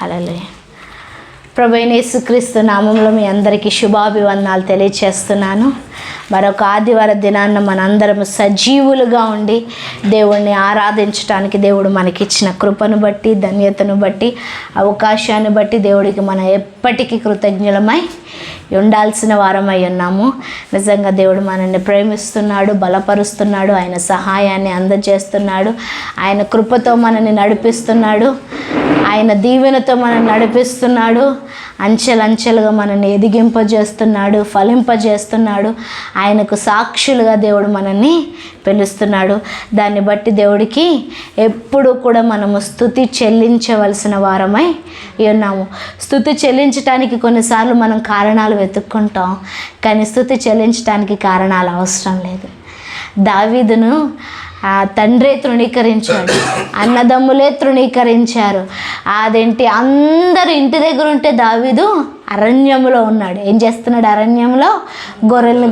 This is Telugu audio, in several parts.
హల్లెలూయా. ప్రభువైన యేసుక్రీస్తు నామంలో మీ అందరికీ శుభాభివందనాలు తెలియచేస్తున్నాను. మరొక ఆదివార దినాన్న మనందరము సజీవులుగా ఉండి దేవుణ్ణి ఆరాధించడానికి దేవుడు మనకిచ్చిన కృపను బట్టి, ధన్యతను బట్టి, అవకాశాన్ని బట్టి దేవుడికి మనం ఎప్పటికీ కృతజ్ఞులమై ఉండాల్సిన వారమై ఉన్నాము. నిజంగా దేవుడు మనల్ని ప్రేమిస్తున్నాడు, బలపరుస్తున్నాడు, ఆయన సహాయాన్ని అందజేస్తున్నాడు, ఆయన కృపతో మనల్ని నడిపిస్తున్నాడు, ఆయన దీవెనతో మనల్ని నడిపిస్తున్నాడు, అంచెలంచెలుగా మనల్ని ఎదిగింపజేస్తున్నాడు, ఫలింపజేస్తున్నాడు. ఆయనకు సాక్షులుగా దేవుడు మనల్ని పిలుస్తున్నాడు. దాన్ని బట్టి దేవుడికి ఎప్పుడు కూడా మనము స్తుతి చెల్లించవలసిన వారమై ఉన్నాము. స్తుతి చెల్లించడానికి కొన్నిసార్లు మనం కారణాలు వెతుక్కుంటాం, కానీ స్తుతి చెల్లించడానికి కారణాలు అవసరం లేదు. దావీదును తండ్రే తృణీకరించాడు, అన్నదమ్ములే తృణీకరించారు. అదేంటి, అందరు ఇంటి దగ్గర ఉంటే దావీదు అరణ్యంలో ఉన్నాడు. ఏం చేస్తున్నాడు? అరణ్యంలో గొర్రెలను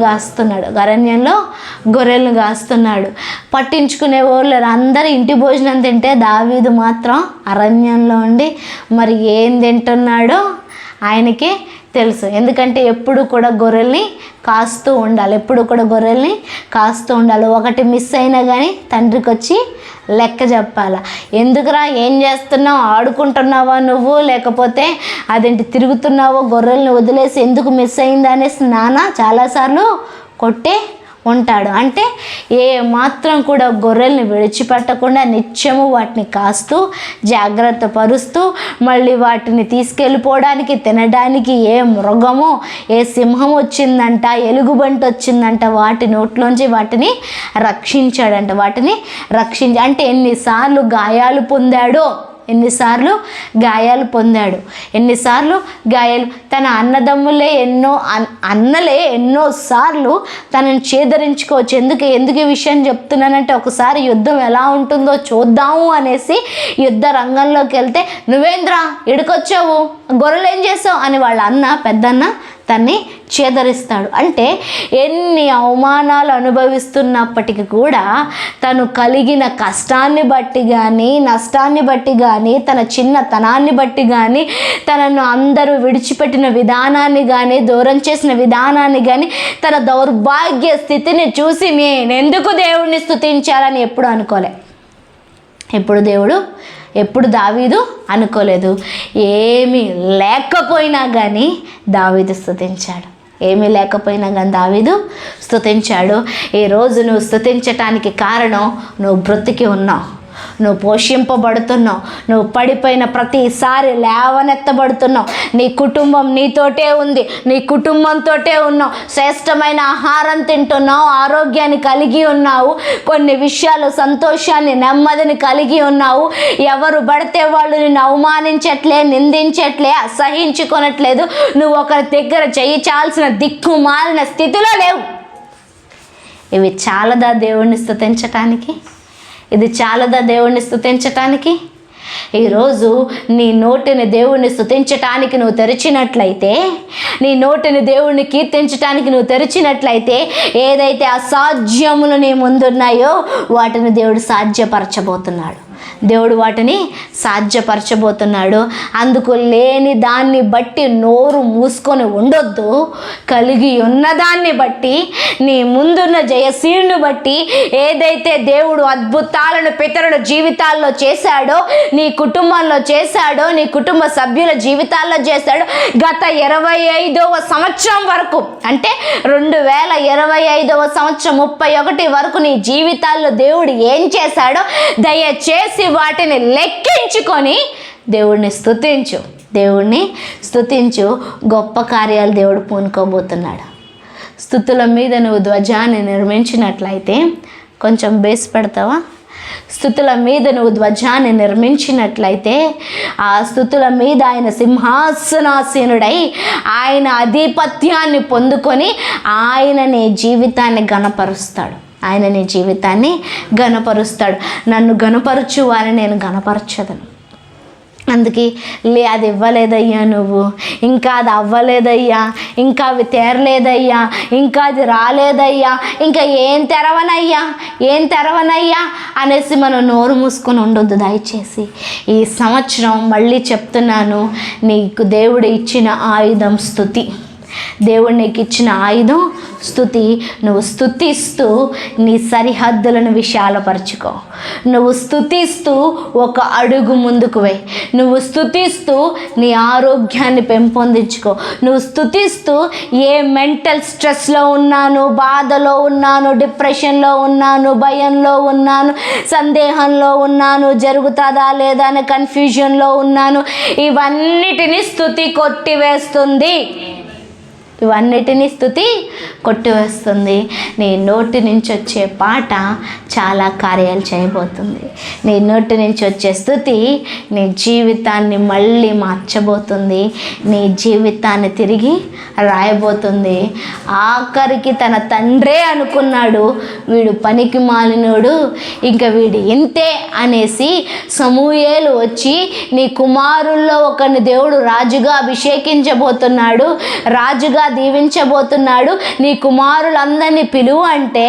కాస్తున్నాడు. పట్టించుకునే వాళ్ళు అందరూ ఇంటి భోజనం తింటే దావీదు మాత్రం అరణ్యంలో ఉండి మరి ఏం తింటున్నాడో ఆయనకే తెలుసు. ఎందుకంటే ఎప్పుడు కూడా గొర్రెల్ని కాస్తూ ఉండాలి. ఒకటి మిస్ అయినా కానీ తండ్రికి వచ్చి లెక్క చెప్పాలా. ఎందుకురా, ఏం చేస్తున్నావు, ఆడుకుంటున్నావా నువ్వు, లేకపోతే అదేంటి తిరుగుతున్నావో, గొర్రెల్ని వదిలేసి ఎందుకు మిస్ అయింది అనేసి నాన్న చాలాసార్లు కొట్టే ఉంటాడు. అంటే ఏ మాత్రం కూడా గొర్రెల్ని విడిచిపెట్టకుండా నిత్యము వాటిని కాస్తూ జాగ్రత్త పరుస్తూ, మళ్ళీ వాటిని తీసుకెళ్ళిపోవడానికి, తినడానికి ఏ మృగమో, ఏ సింహం వచ్చిందంట, ఎలుగుబంటి వచ్చిందంట, వాటి నోట్లోంచి వాటిని రక్షించాడంట. అంటే ఎన్నిసార్లు గాయాలు పొందాడో, ఎన్నిసార్లు గాయాలు తన అన్నదమ్ములే ఎన్నోసార్లు తనని చేదరించుకోవచ్చు. ఎందుకు ఈ విషయం చెప్తున్నానంటే, ఒకసారి యుద్ధం ఎలా ఉంటుందో చూద్దాము అనేసి యుద్ధ రంగంలోకి వెళ్తే, నువ్వేంద్రా ఇడికొచ్చావు, గొర్రెలు ఏం చేసావు అని వాళ్ళ పెద్దన్న తన్ని చేదరిస్తాడు. అంటే ఎన్ని అవమానాలు అనుభవిస్తున్నప్పటికీ కూడా తను కలిగిన కష్టాన్ని బట్టి కానీ, నష్టాన్ని బట్టి కానీ, తన చిన్నతనాన్ని బట్టి కానీ, తనను అందరూ విడిచిపెట్టిన విధానాన్ని కానీ, దూరం చేసిన విధానాన్ని కానీ, తన దౌర్భాగ్య స్థితిని చూసి నేనెందుకు దేవుణ్ణి స్తుతించాలని ఎప్పుడు దావీదు అనుకోలేదు. ఏమీ లేకపోయినా కానీ దావీదు స్తుతించాడు. ఈరోజు నువ్వు స్తుతించటానికి కారణం, నువ్వు బ్రతికి ఉన్నావు, నువ్వు పోషింపబడుతున్నావు, నువ్వు పడిపోయిన ప్రతిసారి లేవనెత్తబడుతున్నావు. నీ కుటుంబం నీతోటే ఉంది, నీ కుటుంబంతోటే ఉన్నావు, శ్రేష్టమైన ఆహారం తింటున్నావు, ఆరోగ్యాన్ని కలిగి ఉన్నావు, కొన్ని విషయాలు సంతోషాన్ని, నెమ్మదిని కలిగి ఉన్నావు. ఎవరు పడితే వాళ్ళు నిన్ను అవమానించట్లే, నిందించట్లే, అసహించుకొనట్లేదు. నువ్వు ఒకరి దగ్గర చేయించాల్సిన దిక్కుమాలిన స్థితిలో లేవు. ఇవి చాలదా దేవుణ్ణి స్తుతించటానికి? ఈరోజు నీ నోటిని దేవుణ్ణి స్తుతించటానికి నువ్వు తెరిచినట్లయితే, నీ నోటిని దేవుణ్ణి కీర్తించటానికి నువ్వు తెరిచినట్లయితే, ఏదైతే అసాధ్యములు నీ ముందున్నాయో వాటిని దేవుడు సాధ్యపరచబోతున్నాడు. అందుకు లేని దాన్ని బట్టి నోరు మూసుకొని ఉండొద్దు. కలిగి ఉన్నదాన్ని బట్టి, నీ ముందున్న జయశీలుని బట్టి, ఏదైతే దేవుడు అద్భుతాలను పితరుల జీవితాల్లో చేశాడో, నీ కుటుంబంలో చేశాడో, నీ కుటుంబ సభ్యుల జీవితాల్లో చేశాడో, గత 25వ సంవత్సరం వరకు, అంటే 2025వ సంవత్సరం 31 వరకు నీ జీవితాల్లో దేవుడు ఏం చేశాడో దయచేసి వాటిని లెక్కించుకొని దేవుణ్ణి స్తుతించు. గొప్ప కార్యాలు దేవుడు పూనుకోబోతున్నాడు. స్తుతుల మీద నువ్వు ధ్వజాన్ని నిర్మించినట్లయితే, కొంచెం బేస్ పెడతావా? స్తుతుల మీద నువ్వు ధ్వజాన్ని నిర్మించినట్లయితే, ఆ స్తుతుల మీద ఆయన సింహాసనాసీనుడై ఆయన ఆధిపత్యాన్ని పొందుకొని ఆయన నీ జీవితాన్ని గణపరుస్తాడు. నన్ను గణపరచు వారిని నేను గణపరచదను. అందుకే అది ఇవ్వలేదయ్యా, నువ్వు ఇంకా అది అవ్వలేదయ్యా, ఇంకా అవి తీరలేదయ్యా, ఇంకా అది రాలేదయ్యా, ఇంకా ఏం తెరవనయ్యా అనేసి మనం నోరు మూసుకొని ఉండొద్దు. దయచేసి ఈ సంవత్సరం మళ్ళీ చెప్తున్నాను, నీకు దేవుడు ఇచ్చిన ఆయుధం స్తుతి. దేవుడు నీకు ఇచ్చిన ఆయుధం స్తుతి. నువ్వు స్తుతిస్తూ నీ సరిహద్దులను విశాలపరచుకో. నువ్వు స్తుతిస్తూ ఒక అడుగు ముందుకు వేయి. నువ్వు స్తుతిస్తూ నీ ఆరోగ్యాన్ని పెంపొందించుకో. నువ్వు స్తుతిస్తూ ఏ మెంటల్ స్ట్రెస్లో ఉన్నాను, బాధలో ఉన్నాను, డిప్రెషన్లో ఉన్నాను, భయంలో ఉన్నాను, సందేహంలో ఉన్నాను, జరుగుతుందా లేదా అనే కన్ఫ్యూజన్లో ఉన్నాను, ఇవన్నిటినీ స్తుతి కొట్టివేస్తుంది. ఇవన్నిటినీ స్తుతి కొట్టివేస్తుంది. నీ నోటి నుంచి వచ్చే పాట చాలా కార్యాలు చేయబోతుంది. నీ నోటి నుంచి వచ్చే స్తుతి నీ జీవితాన్ని మళ్ళీ మార్చబోతుంది. నీ జీవితాన్ని తిరిగి రాయబోతుంది. ఆఖరికి తన తండ్రే అనుకున్నాడు, వీడు పనికి మాలినోడు, ఇంకా వీడు ఇంతే అనేసి సమూయేలు వచ్చి, నీ కుమారుల్లో ఒకరిని దేవుడు రాజుగా అభిషేకించబోతున్నాడు, రాజుగా దీవించబోతున్నాడు, నీ కుమారులందరినీ పిలువు అంటే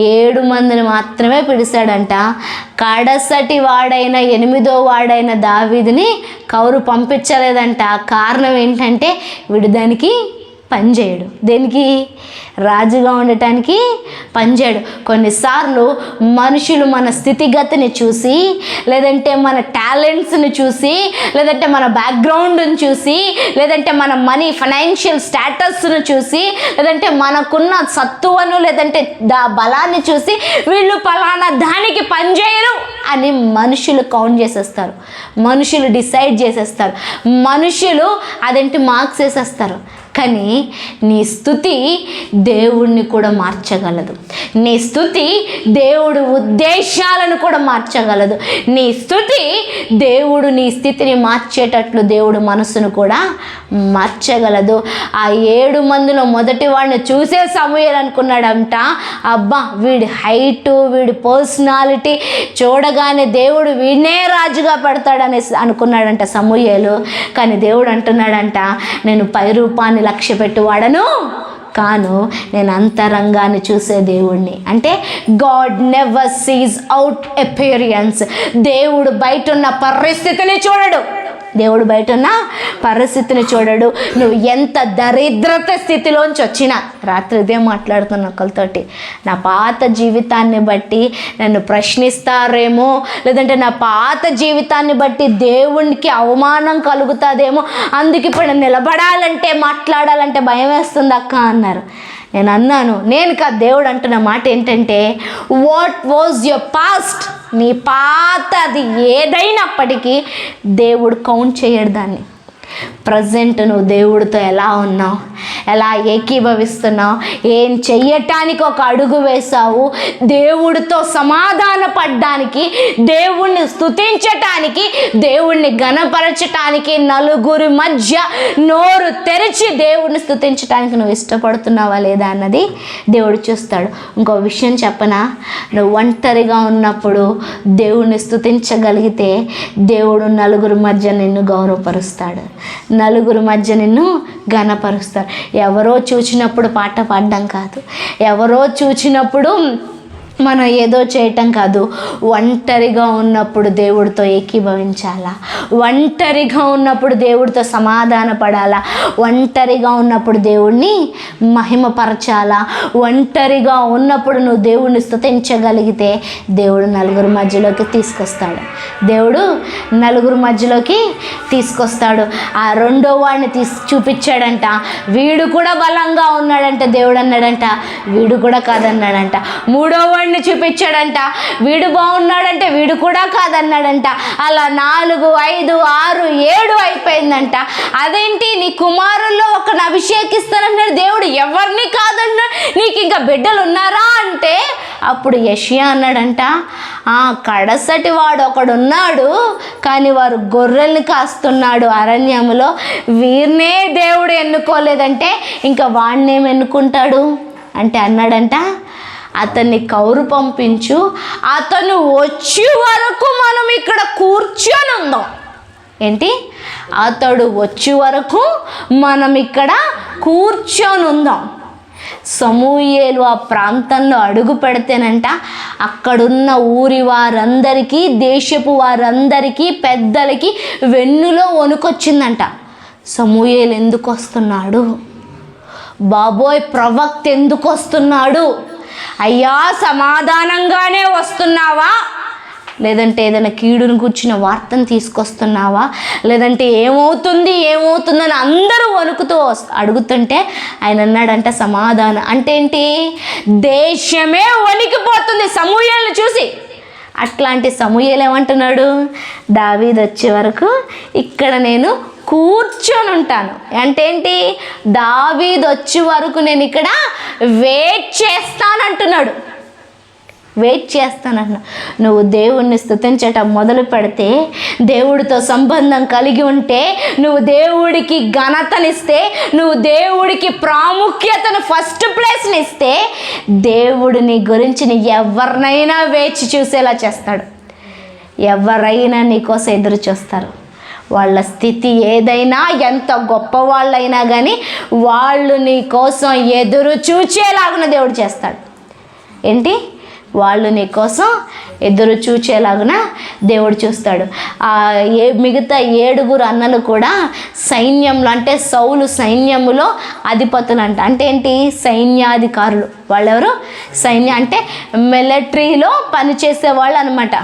7 మందిని మాత్రమే పిలిచాడంట. కడసటి వాడైన 8వ వాడైన దావీదుని కౌరు పంపించలేదంట. కారణం ఏంటంటే వీడు దానికి పనిచేయడు. దేనికి? రాజుగా ఉండటానికి పనిచేయడు. కొన్నిసార్లు మనుషులు మన స్థితిగతిని చూసి, లేదంటే మన టాలెంట్స్ని చూసి, లేదంటే మన బ్యాక్గ్రౌండ్ని చూసి, లేదంటే మన ఫైనాన్షియల్ స్టేటస్ను చూసి, లేదంటే మనకున్న సత్తువను లేదంటే బలాన్ని చూసి వీళ్ళు పలానా దానికి పనిచేయరు అని మనుషులు కౌంట్ చేసేస్తారు, మనుషులు డిసైడ్ చేసేస్తారు, మనుషులు అదేంటి మార్క్స్ వేసేస్తారు. కానీ నీ స్తుతి దేవుడిని కూడా మార్చగలదు. నీ స్తుతి దేవుడు ఉద్దేశాలను కూడా మార్చగలదు. నీ స్తుతి దేవుడు నీ స్థితిని మార్చేటట్లు దేవుడు మనసును కూడా మార్చగలదు. ఆ 7 మందిలో మొదటి వాడిని చూసే సమూయేలు అనుకున్నాడంట, అబ్బా వీడి హైటు, వీడి పర్సనాలిటీ చూడగానే దేవుడు వీడినే రాజుగా పెడతాడనేసి అనుకున్నాడంట సమూయేలు. కానీ దేవుడు అంటున్నాడంట, నేను పై రూపాన్ని లక్ష్య పెట్టువాడను కాను, నేను అంతరంగాన్ని చూసే దేవుణ్ణి. అంటే God never seize out appearance. దేవుడు బయట ఉన్న పరిస్థితిని చూడడు. దేవుడు బయట ఉన్న పరిస్థితిని చూడడు. నువ్వు ఎంత దరిద్రత స్థితిలోంచి వచ్చినా, రాత్రి ఇదే మాట్లాడుతున్న ఒకరితోటి, నా పాత జీవితాన్ని బట్టి నన్ను ప్రశ్నిస్తారేమో, లేదంటే నా పాత జీవితాన్ని బట్టి దేవునికి అవమానం కలుగుతుందేమో, అందుకు ఇప్పుడు నేను నిలబడాలంటే మాట్లాడాలంటే భయం వేస్తుంది అక్క అన్నారు. నేను అన్నాను, నేను కాదు, దేవుడు అంటున్న మాట ఏంటంటే, వాట్ వాజ్ యువర్ పాస్ట్, నీ పాతది ఏదైనప్పటికీ దేవుడు కౌంట్ చేయడు దాన్ని. ప్రజెంట్ నువ్వు దేవుడితో ఎలా ఉన్నావు, ఎలా ఏకీభవిస్తున్నావు, ఏం చెయ్యటానికి ఒక అడుగు వేసావు, దేవుడితో సమాధాన పడ్డానికి, దేవుణ్ణి స్తుతించటానికి, దేవుణ్ణి ఘనపరచటానికి, నలుగురి మధ్య నోరు తెరిచి దేవుణ్ణి స్తుతించటానికి నువ్వు ఇష్టపడుతున్నావా లేదా అన్నది దేవుడు చూస్తాడు. ఇంకో విషయం చెప్పనా, నువ్వు ఒంటరిగా ఉన్నప్పుడు దేవుణ్ణి స్తుతించగలిగితే దేవుడు నలుగురి మధ్య నిన్ను గౌరవపరుస్తాడు, నలుగురు మధ్య నిన్ను ఘనపరుస్తారు. ఎవరో చూచినప్పుడు పాట పాడడం కాదు, ఎవరో చూచినప్పుడు మనం ఏదో చేయటం కాదు, ఒంటరిగా ఉన్నప్పుడు దేవుడితో ఏకీభవించాలా, ఒంటరిగా ఉన్నప్పుడు దేవుడితో సమాధాన పడాలా, ఒంటరిగా ఉన్నప్పుడు దేవుడిని మహిమపరచాలా, ఒంటరిగా ఉన్నప్పుడు నువ్వు దేవుడిని స్తుతించగలిగితే దేవుడు నలుగురు మధ్యలోకి తీసుకొస్తాడు. దేవుడు నలుగురు మధ్యలోకి తీసుకొస్తాడు. ఆ 2వ వాడిని చూపించాడంట, వీడు కూడా బలంగా ఉన్నాడంట. దేవుడు అన్నాడంట, వీడు కూడా కాదన్నాడంట. 3వ వాడిని చూపించాడంట, వీడు బాగున్నాడంటే వీడు కూడా కాదన్నాడంట. అలా 4, 5, 6, 7 అయిపోయిందంట. అదేంటి, నీ కుమారుల్లో ఒకరిని అభిషేకిస్తానన్నాడు దేవుడు, ఎవరిని కాదన్నా, నీకు ఇంకా బిడ్డలు ఉన్నారా అంటే, అప్పుడు యెషయా అన్నాడంట, కడసటి వాడు ఒకడున్నాడు, కానీ వారు గొర్రెల్ని కాస్తున్నాడు అరణ్యములో, వీరినే దేవుడు ఎన్నుకోలేదంటే ఇంకా వాడినేం ఎన్నుకుంటాడు అంటే అన్నాడంట, అతన్ని కౌరు పంపించు, అతను వచ్చే వరకు మనం ఇక్కడ కూర్చొని ఉందాం. ఏంటి? అతడు వచ్చే వరకు మనం ఇక్కడ కూర్చొని ఉందాం. సమూయేలు ఆ ప్రాంతంలో అడుగు పెడితేనంట అక్కడున్న ఊరి వారందరికీ, దేశపు వారందరికీ, పెద్దలకి వెన్నులో వణుకొచ్చిందంట. సమూయేలు ఎందుకు వస్తున్నాడు? బాబోయ్, ప్రవక్త ఎందుకు వస్తున్నాడు? అయ్యా, సమాధానంగానే వస్తున్నావా, లేదంటే ఏదైనా కీడును కూర్చున్న వార్తను తీసుకొస్తున్నావా, లేదంటే ఏమవుతుందని అందరూ వణుకుతూ అడుగుతుంటే ఆయన అన్నాడంట సమాధానం. అంటే ఏంటి? దేశమే వణికిపోతుంది సమూయేలును చూసి. అట్లాంటి సమూయేలు ఏమంటున్నాడు? దావీదు వచ్చే వరకు ఇక్కడ నేను కూర్చొని ఉంటాను. అంటే ఏంటి? దావీదు వచ్చే వరకు నేను ఇక్కడ వెయిట్ చేస్తానంటున్నాడు. వెయిట్ చేస్తానన్న. నువ్వు దేవుణ్ణి స్తుతించటం మొదలు పెడితే, దేవుడితో సంబంధం కలిగి ఉంటే, నువ్వు దేవుడికి ఘనతనిస్తే, నువ్వు దేవుడికి ప్రాముఖ్యతను ఫస్ట్ ప్లేస్ని ఇస్తే, దేవుడు నీ గురించి ఎవరినైనా వేచి చూసేలా చేస్తాడు. ఎవరైనా నీకోసం ఎదురు చూస్తారు. వాళ్ళ స్థితి ఏదైనా, ఎంత గొప్పవాళ్ళైనా కానీ వాళ్ళు నీ కోసం ఎదురు చూచేలాగున దేవుడు చేస్తాడు. ఏంటి? వాళ్ళు నీ కోసం ఎదురు చూచేలాగున దేవుడు చూస్తాడు. మిగతా 7 అన్నలు కూడా సైన్యంలో, అంటే సౌలు సైన్యములో అధిపతులు అంట. అంటే ఏంటి? సైన్యాధికారులు. వాళ్ళెవరు? అంటే మిలిటరీలో పనిచేసే వాళ్ళు అనమాట.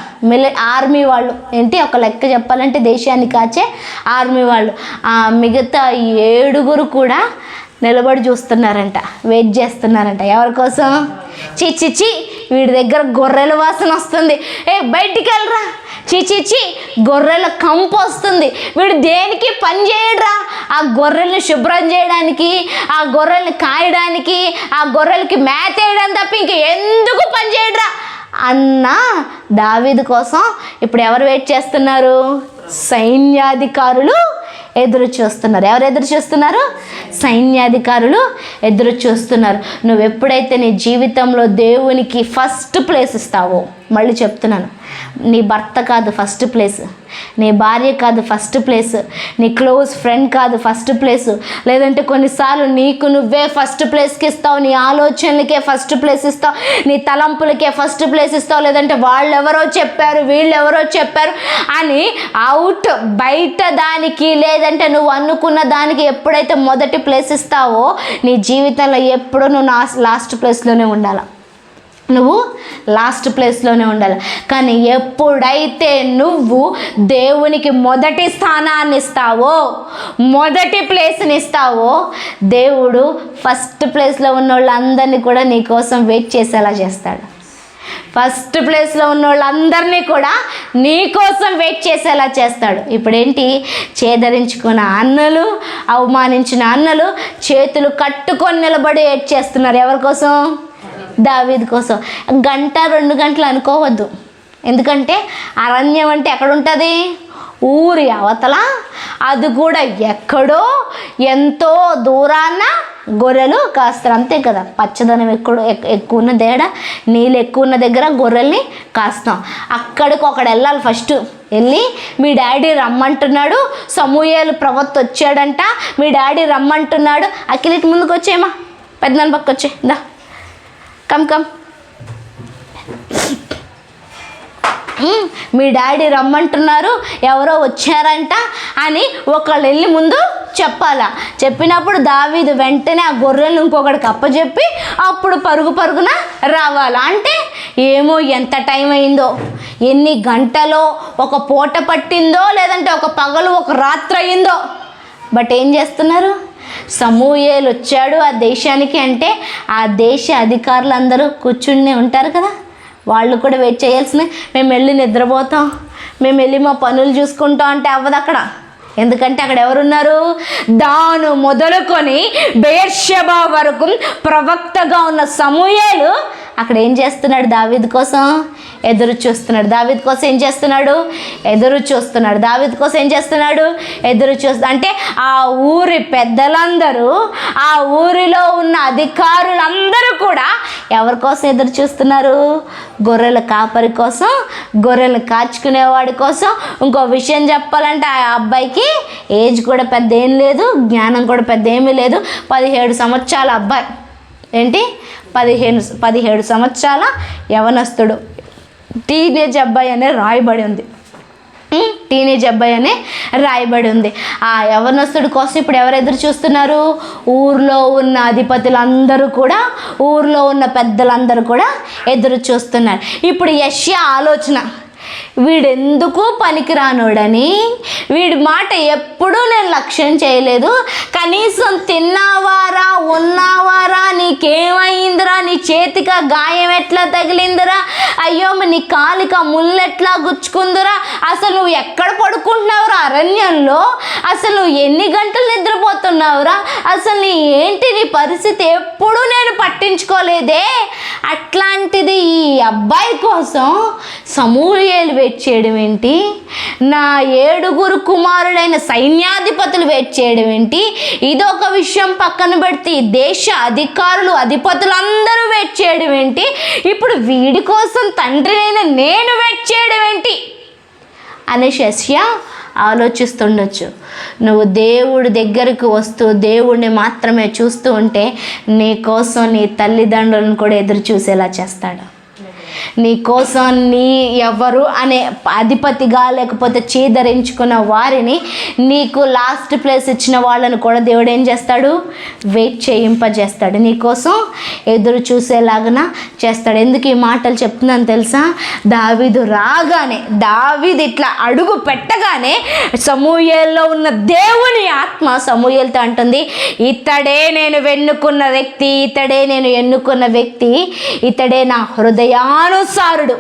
ఆర్మీ వాళ్ళు. ఏంటి? ఒక లెక్క చెప్పాలంటే దేశాన్ని కాచే ఆర్మీ వాళ్ళు. మిగతా 7 కూడా నిలబడి చూస్తున్నారంట, వెయిట్ చేస్తున్నారంట. ఎవరి కోసం? చిచ్చిచ్చి, వీడి దగ్గర గొర్రెల వాసన వస్తుంది, బయటికి వెళ్ళరా, చిచిచి గొర్రెల కంపు వస్తుంది, వీడు దేనికి పని చేయడురా, ఆ గొర్రెల్ని శుభ్రం చేయడానికి, ఆ గొర్రెల్ని కాయడానికి, ఆ గొర్రెలకి మేత వేయడం తప్ప ఇంక ఎందుకు పని చేయడురా అన్న దావీదు కోసం ఇప్పుడు ఎవరు వెయిట్ చేస్తున్నారు? సైన్యాధికారులు ఎదురు చూస్తున్నారు. ఎవరు ఎదురు చూస్తున్నారు? సైన్యాధికారులు ఎదురు చూస్తున్నారు. నువ్వు ఎప్పుడైతే నీ జీవితంలో దేవునికి ఫస్ట్ ప్లేస్ ఇస్తావో, మళ్ళీ చెప్తున్నాను, నీ భర్త కాదు ఫస్ట్ ప్లేస్, నీ భార్య కాదు ఫస్ట్ ప్లేస్, నీ క్లోజ్ ఫ్రెండ్ కాదు ఫస్ట్ ప్లేస్, లేదంటే కొన్నిసార్లు నీకు నువ్వే ఫస్ట్ ప్లేస్కి ఇస్తావు, నీ ఆలోచనలకే ఫస్ట్ ప్లేస్ ఇస్తావు, నీ తలంపులకే ఫస్ట్ ప్లేస్ ఇస్తావు, లేదంటే వాళ్ళెవరో చెప్పారు, వీళ్ళెవరో చెప్పారు అని బయట దానికి, లేదంటే నువ్వు అనుకున్న దానికి ఎప్పుడైతే మొదటి ప్లేస్ ఇస్తావో, నీ జీవితంలో ఎప్పుడూ నువ్వు లాస్ట్ ప్లేస్లోనే ఉండాలి. నువ్వు లాస్ట్ ప్లేస్లోనే ఉండాలి. కానీ ఎప్పుడైతే నువ్వు దేవునికి మొదటి స్థానాన్ని ఇస్తావో, మొదటి ప్లేస్ని ఇస్తావో, దేవుడు ఫస్ట్ ప్లేస్లో ఉన్న వాళ్ళందరినీ కూడా నీ కోసం వెయిట్ చేసేలా చేస్తాడు. ఫస్ట్ ప్లేస్లో ఉన్న వాళ్ళందరినీ కూడా నీ కోసం వెయిట్ చేసేలా చేస్తాడు. ఇప్పుడేంటి? చేదరించుకున్న అన్నలు, అవమానించిన అన్నలు చేతులు కట్టుకొని నిలబడి వెయిట్ చేస్తున్నారు. ఎవరి కోసం? దావీదు కోసం. 1-2 గంటలు అనుకోవద్దు. ఎందుకంటే అరణ్యం అంటే ఎక్కడుంటుంది? ఊరి అవతల, అది కూడా ఎక్కడో ఎంతో దూరాన గొర్రెలు కాస్తారు. అంతే కదా, పచ్చదనం ఎక్కువ ఉన్న దగ్గర, నీళ్ళు ఎక్కువ ఉన్న దగ్గర గొర్రెల్ని కాస్తాం. అక్కడికి ఒకడు వెళ్ళాలి. ఫస్ట్ వెళ్ళి, మీ డాడీ రమ్మంటున్నాడు, సమూయేలు ప్రవక్త వచ్చాడంట, మీ డాడీ రమ్మంటున్నాడు. అఖిలికి ముందుకు వచ్చేయమ్మా, పెద్దనాన్న పక్క వచ్చే, దా, కమ్, మీ డాడీ రమ్మంటున్నారు, ఎవరో వచ్చారంట అని ఒకళ్ళు వెళ్ళి ముందు చెప్పాలా. చెప్పినప్పుడు దావీదు వెంటనే ఆ గొర్రెలు ఇంకొకడికి అప్పచెప్పి అప్పుడు పరుగున రావాలా. అంటే ఏమో ఎంత టైం అయిందో, ఎన్ని గంటలో, ఒక పూట పట్టిందో, లేదంటే ఒక పగలు ఒక రాత్రి అయిందో, బట్ ఏం చేస్తున్నారు? సమూయేలు వచ్చాడు ఆ దేశానికి అంటే ఆ దేశ అధికారులు అందరూ కూర్చునే ఉంటారు కదా, వాళ్ళు కూడా వెయిట్ చేయాల్సిందే. మేము వెళ్ళి నిద్రపోతాం, మేము వెళ్ళి మా పనులు చూసుకుంటాం అంటే అవ్వదు అక్కడ. ఎందుకంటే అక్కడ ఎవరున్నారు? దాను మొదలుకొని బెయేర్షెబా వరకు ప్రవక్తగా ఉన్న సమూయేలు అక్కడ ఏం చేస్తున్నాడు? దావీదు కోసం ఎదురు చూస్తున్నాడు. దావీదు కోసం ఏం చేస్తున్నాడు? ఎదురు చూస్తున్నాడు. దావీదు కోసం ఏం చేస్తున్నాడు? ఎదురు అంటే ఆ ఊరి పెద్దలందరూ, ఆ ఊరిలో ఉన్న అధికారులందరూ కూడా ఎవరి కోసం ఎదురు చూస్తున్నారు? గొర్రెల కాపరి కోసం, గొర్రెలు కాచుకునేవాడి కోసం. ఇంకో విషయం చెప్పాలంటే ఆ అబ్బాయికి ఏజ్ కూడా పెద్ద ఏం లేదు, జ్ఞానం కూడా పెద్ద ఏమీ లేదు. 17 సంవత్సరాల అబ్బాయి. ఏంటి? 17 సంవత్సరాల యవనస్తుడు, టీనేజ్ అబ్బాయి అనే రాయబడి ఉంది. టీనేజ్ అబ్బాయి అనే రాయబడి ఉంది. ఆ యవనస్తుడి కోసం ఇప్పుడు ఎవరు ఎదురు చూస్తున్నారు? ఊర్లో ఉన్న అధిపతులందరూ కూడా, ఊర్లో ఉన్న పెద్దలందరూ కూడా ఎదురు చూస్తున్నారు. ఇప్పుడు యెషయా ఆలోచన, వీడెందుకు పనికిరానోడని, వీడి మాట ఎప్పుడూ నేను లక్ష్యం చేయలేదు. కనీసం తిన్నావారా, ఉన్నావారా, నీకేమైందిరా, నీ చేతికి గాయం ఎట్లా తగిలిందిరా, అయ్యో నీ కాలిక ముళ్ళెట్లా గుచ్చుకుందిరా, అసలు నువ్వు ఎక్కడ పడుకుంటున్నావురా అరణ్యంలో, అసలు నువ్వు ఎన్ని గంటలు నిద్రపోతున్నావురా, అసలు ఏంటి నీ పరిస్థితి, ఎప్పుడూ నేను పట్టించుకోలేదే. అట్లాంటిది ఈ అబ్బాయి కోసం సమూయేలు వెయిట్ చేయడం ఏంటి, నా 7 కుమారుడైన సైన్యాధిపతులు వెయిట్ చేయడం ఏంటి, ఇదొక విషయం పక్కన పెడితే దేశ అధికారులు, అధిపతులు అందరూ వెయిట్ చేయడం ఏంటి, ఇప్పుడు వీడి కోసం తండ్రినైన నేను వెయిట్ చేయడం ఏంటి అనేసి యెషయా ఆలోచిస్తుండొచ్చు. నువ్వు దేవుడి దగ్గరికి వస్తూ దేవుడిని మాత్రమే చూస్తూ ఉంటే నీ కోసం నీ తల్లిదండ్రులను కూడా ఎదురు చూసేలా చేస్తాడు. నీ కోసం నీ ఎవరు అనే అధిపతిగా లేకపోతే చీదరించుకున్న వారిని, నీకు లాస్ట్ ప్లేస్ ఇచ్చిన వాళ్ళని కూడా దేవుడు ఏం చేస్తాడు? వెయిట్ చేయింపజేస్తాడు, నీకోసం ఎదురు చూసేలాగా చేస్తాడు. ఎందుకు ఈ మాటలు చెప్తున్నాను తెలుసా? దావీదు రాగానే, దావీదు ఇట్లా అడుగు పెట్టగానే సమూయేల్లో ఉన్న దేవుని ఆత్మ సమూయేలుతో అంటుంది, ఇతడే నేను ఎన్నుకున్న వ్యక్తి, ఇతడే నేను ఎన్నుకున్న వ్యక్తి, ఇతడే నా హృదయానుసారుడు,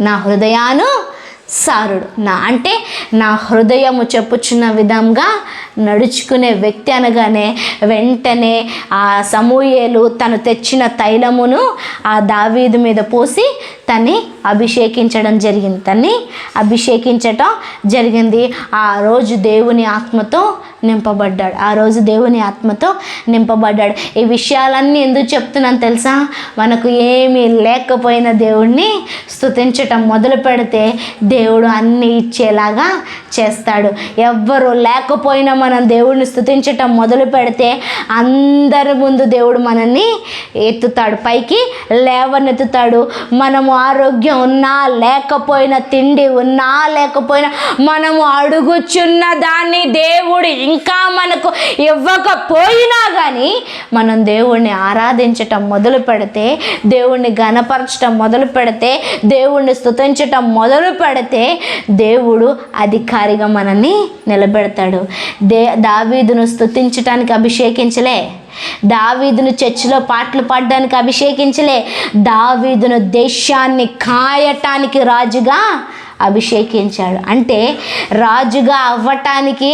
నా హృదయానుసారుడు. అంటే నా హృదయము చెప్పుచున్న విధంగా నడుచుకునే వ్యక్తి అనగానే వెంటనే ఆ సమూయేలు తను తెచ్చిన తైలమును ఆ దావీదు మీద పోసి తన్ని అభిషేకించడం జరిగింది. ఆ రోజు దేవుని ఆత్మతో నింపబడ్డాడు. ఈ విషయాలన్నీ ఎందుకు చెప్తున్నాను తెలుసా? మనకు ఏమీ లేకపోయిన దేవుణ్ణి స్తుతించటం మొదలు పెడితే దేవుడు అన్నీ ఇచ్చేలాగా చేస్తాడు. ఎవ్వరు లేకపోయినా మనం దేవుడిని స్తుతించటం మొదలు పెడితే అందరి ముందు దేవుడు మనల్ని ఎత్తుతాడు, పైకి లేవనెత్తుతాడు. మనము ఆరోగ్యం ఉన్నా లేకపోయినా, తిండి ఉన్నా లేకపోయినా, మనము అడుగుచున్న దాన్ని దేవుడు ఇంకా మనకు ఇవ్వకపోయినా కానీ మనం దేవుణ్ణి ఆరాధించటం మొదలు పెడితే, దేవుణ్ణి ఘనపరచటం మొదలు పెడితే, దేవుణ్ణి స్తుతించటం మొదలు పెడితే దేవుడు అధికారిగా మనల్ని నిలబెడతాడు. దావీదును స్తుతించటానికి అభిషేకించలే, దావీదును చర్చిలో పాటలు పాడడానికి అభిషేకించలే, దావీదును దేశాన్ని కాయటానికి రాజుగా అభిషేకించాడు. అంటే రాజుగా అవ్వటానికి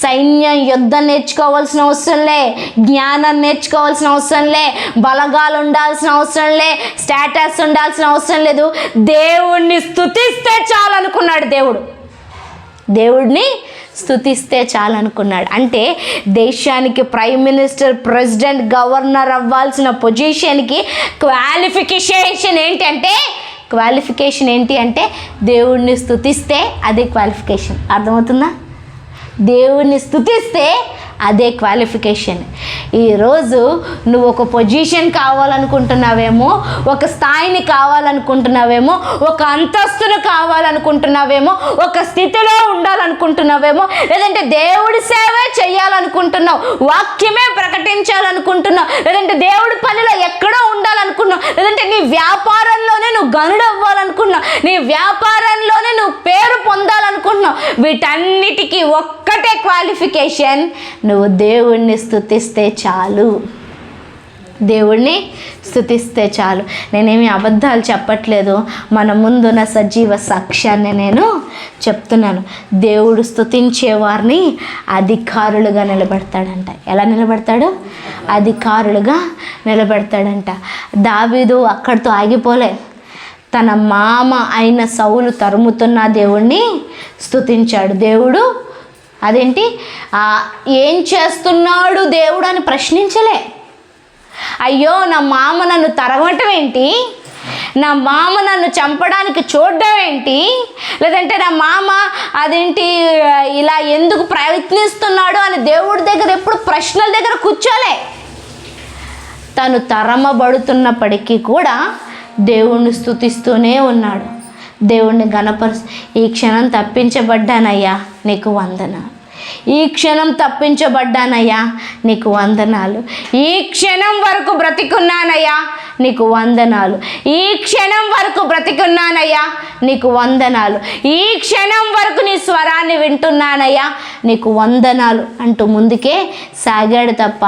సైన్యం, యుద్ధం నేర్చుకోవాల్సిన అవసరం లే, జ్ఞానం నేర్చుకోవాల్సిన అవసరం లే, బలగాలు ఉండాల్సిన అవసరం లే, స్టేటస్ ఉండాల్సిన అవసరం లేదు. దేవుణ్ణి స్తుతిస్తే చాలనుకున్నాడు. దేవుడిని స్తుతిస్తే చాలనుకున్నాడు. అంటే దేశానికి ప్రైమ్ మినిస్టర్, ప్రెసిడెంట్, గవర్నర్ అవ్వాల్సిన పొజిషన్కి క్వాలిఫికేషన్ ఏంటి అంటే దేవుణ్ణి స్తుతిస్తే అదే క్వాలిఫికేషన్. అర్థమవుతుందా? దేవుణ్ణి స్తుతిస్తే అదే క్వాలిఫికేషన్. ఈరోజు నువ్వు ఒక పొజిషన్ కావాలనుకుంటున్నావేమో, ఒక స్థాయిని కావాలనుకుంటున్నావేమో, ఒక అంతస్తును కావాలనుకుంటున్నావేమో, ఒక స్థితిలో ఉండాలనుకుంటున్నావేమో, లేదంటే దేవుడి సేవే చేయాలనుకుంటున్నావు, వాక్యమే ప్రకటించాలనుకుంటున్నావు, లేదంటే దేవుడి పనిలో ఎక్కడో ఉండాలనుకున్నావు, లేదంటే నీ వ్యాపారంలోనే నువ్వు గనుడు అవ్వాలనుకున్నావు, నీ వ్యాపారంలోనే నువ్వు పేరు పొందాలనుకుంటున్నావు. వీటన్నిటికీ ఒక్కటే క్వాలిఫికేషన్, నువ్వు దేవుణ్ణి స్తుతిస్తే చాలు. నేనేమి అబద్ధాలు చెప్పట్లేదు, మన ముందున్న సజీవ సాక్ష్యాన్ని నేను చెప్తున్నాను. దేవుడు స్తుతించే వారిని అధికారులుగా నిలబెడతాడంట. ఎలా నిలబెడతాడు? అధికారులుగా నిలబెడతాడంట. దావీదు అక్కడితో ఆగిపోలే, తన మామ అయిన సౌలు తరుముతున్న దేవుణ్ణి స్తుతించాడు. దేవుడు అదేంటి ఏం చేస్తున్నాడు దేవుడు అని ప్రశ్నించలే. అయ్యో నా మామ నన్ను తరగటం ఏంటి, నా మామ నన్ను చంపడానికి చూడడం ఏంటి, లేదంటే నా మామ అదేంటి ఇలా ఎందుకు ప్రయత్నిస్తున్నాడు అని దేవుడి దగ్గర ఎప్పుడు ప్రశ్నల దగ్గర కూర్చోలే. తను తరమబడుతున్నప్పటికీ కూడా దేవుణ్ణి స్తుతిస్తూనే ఉన్నాడు. దేవుణ్ణి గణపరుస్తూ ఈ క్షణం తప్పించబడ్డానయ్యా నీకు వందనాలు, ఈ క్షణం తప్పించబడ్డానయ్యా నీకు వందనాలు, ఈ క్షణం వరకు బ్రతికున్నానయ్యా నీకు వందనాలు, ఈ క్షణం వరకు బ్రతికున్నానయ్యా నీకు వందనాలు, ఈ క్షణం వరకు నీ స్వరాన్ని వింటున్నానయ్యా నీకు వందనాలు అంటూ ముందుకే సాగాడు తప్ప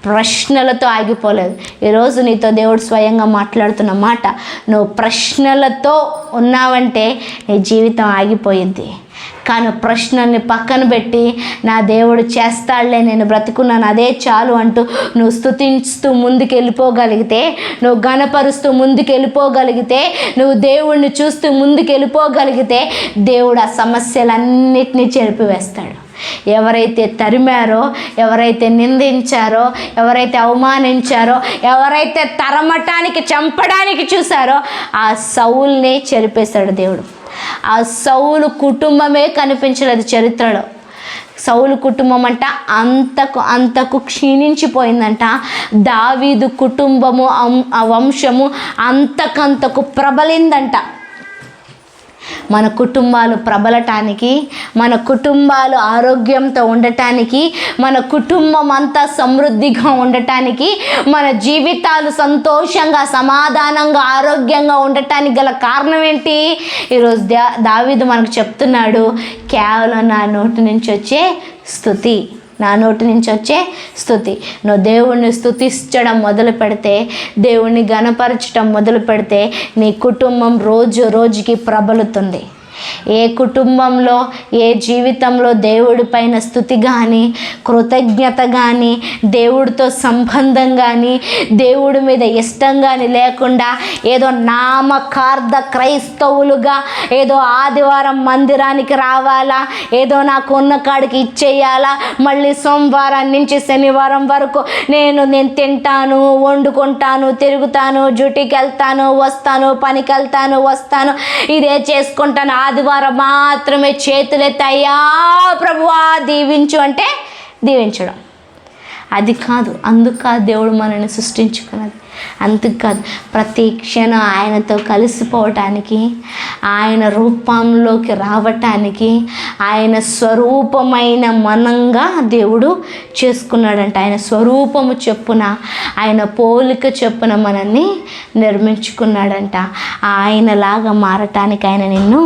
ప్రశ్నలతో ఆగిపోలేదు. ఈరోజు నీతో దేవుడు స్వయంగా మాట్లాడుతున్న మాట, నువ్వు ప్రశ్నలతో ఉన్నావంటే నీ జీవితం ఆగిపోయింది. కానీ ప్రశ్నల్ని పక్కన పెట్టి నా దేవుడు చేస్తాడులే, నేను బ్రతుకున్నాను అదే చాలు అంటూ నువ్వు స్తుతిస్తూ ముందుకు వెళ్ళిపోగలిగితే, నువ్వు గణపరుస్తూ ముందుకు వెళ్ళిపోగలిగితే, నువ్వు దేవుణ్ణి చూస్తూ ముందుకు వెళ్ళిపోగలిగితే దేవుడు ఆ సమస్యలన్నిటినీ చెరిపివేస్తాడు. ఎవరైతే తరిమారో, ఎవరైతే నిందించారో, ఎవరైతే అవమానించారో, ఎవరైతే తరమటానికి చంపడానికి చూశారో ఆ సౌల్ని చెరిపేశాడు దేవుడు. ఆ సౌలు కుటుంబమే కనిపించలేదు చరిత్రలో. సౌలు కుటుంబం అంట అంతకు క్షీణించిపోయిందంట. దావీదు కుటుంబము ఆ వంశము అంతకంతకు ప్రబలిందంట. మన కుటుంబాలు ప్రబలటానికి, మన కుటుంబాలు ఆరోగ్యంతో ఉండటానికి, మన కుటుంబం అంతా సమృద్ధిగా ఉండటానికి, మన జీవితాలు సంతోషంగా సమాధానంగా ఆరోగ్యంగా ఉండటానికి గల కారణం ఏంటి? ఈరోజు దావీదు మనకు చెప్తున్నాడు, కేవలం నా నోటి నుంచి వచ్చే స్తుతి, నా నోటి నుంచి వచ్చే స్తుతి. నువ్వు దేవుణ్ణి స్తుతించడం మొదలు పెడితే, దేవుణ్ణి గణపరచడం మొదలు పెడితే నీ కుటుంబం రోజు రోజుకి ప్రబలుతుంది. ఏ కుటుంబంలో, ఏ జీవితంలో దేవుడి పైన స్తుతి కానీ, కృతజ్ఞత కానీ, దేవుడితో సంబంధం కానీ, దేవుడి మీద ఇష్టం కానీ లేకుండా ఏదో నామకార్థ క్రైస్తవులుగా ఏదో ఆదివారం మందిరానికి రావాలా, ఏదో నాకు ఉన్న కాడికి ఇచ్చేయాలా, మళ్ళీ సోమవారం నుంచి శనివారం వరకు నేను తింటాను, వండుకుంటాను, తిరుగుతాను, డ్యూటీకి వెళ్తాను, వస్తాను, పనికి వెళ్తాను, వస్తాను, ఇదే చేసుకుంటాను, ఆదివారం మాత్రమే చేతులెత్తయ్యా ప్రభువా దీవించు అంటే దీవించడం అది కాదు. అందుకు దేవుడు మనల్ని సృష్టించుకున్నది. అందుకు కాదు, ప్రతి క్షణం ఆయనతో కలిసిపోవటానికి, ఆయన రూపంలోకి రావటానికి, ఆయన స్వరూపమైన మనంగా దేవుడు చేసుకున్నాడంట. ఆయన స్వరూపము చొప్పున, ఆయన పోలిక చొప్పున మనల్ని నిర్మించుకున్నాడంట. ఆయనలాగా మారటానికి ఆయన నిన్ను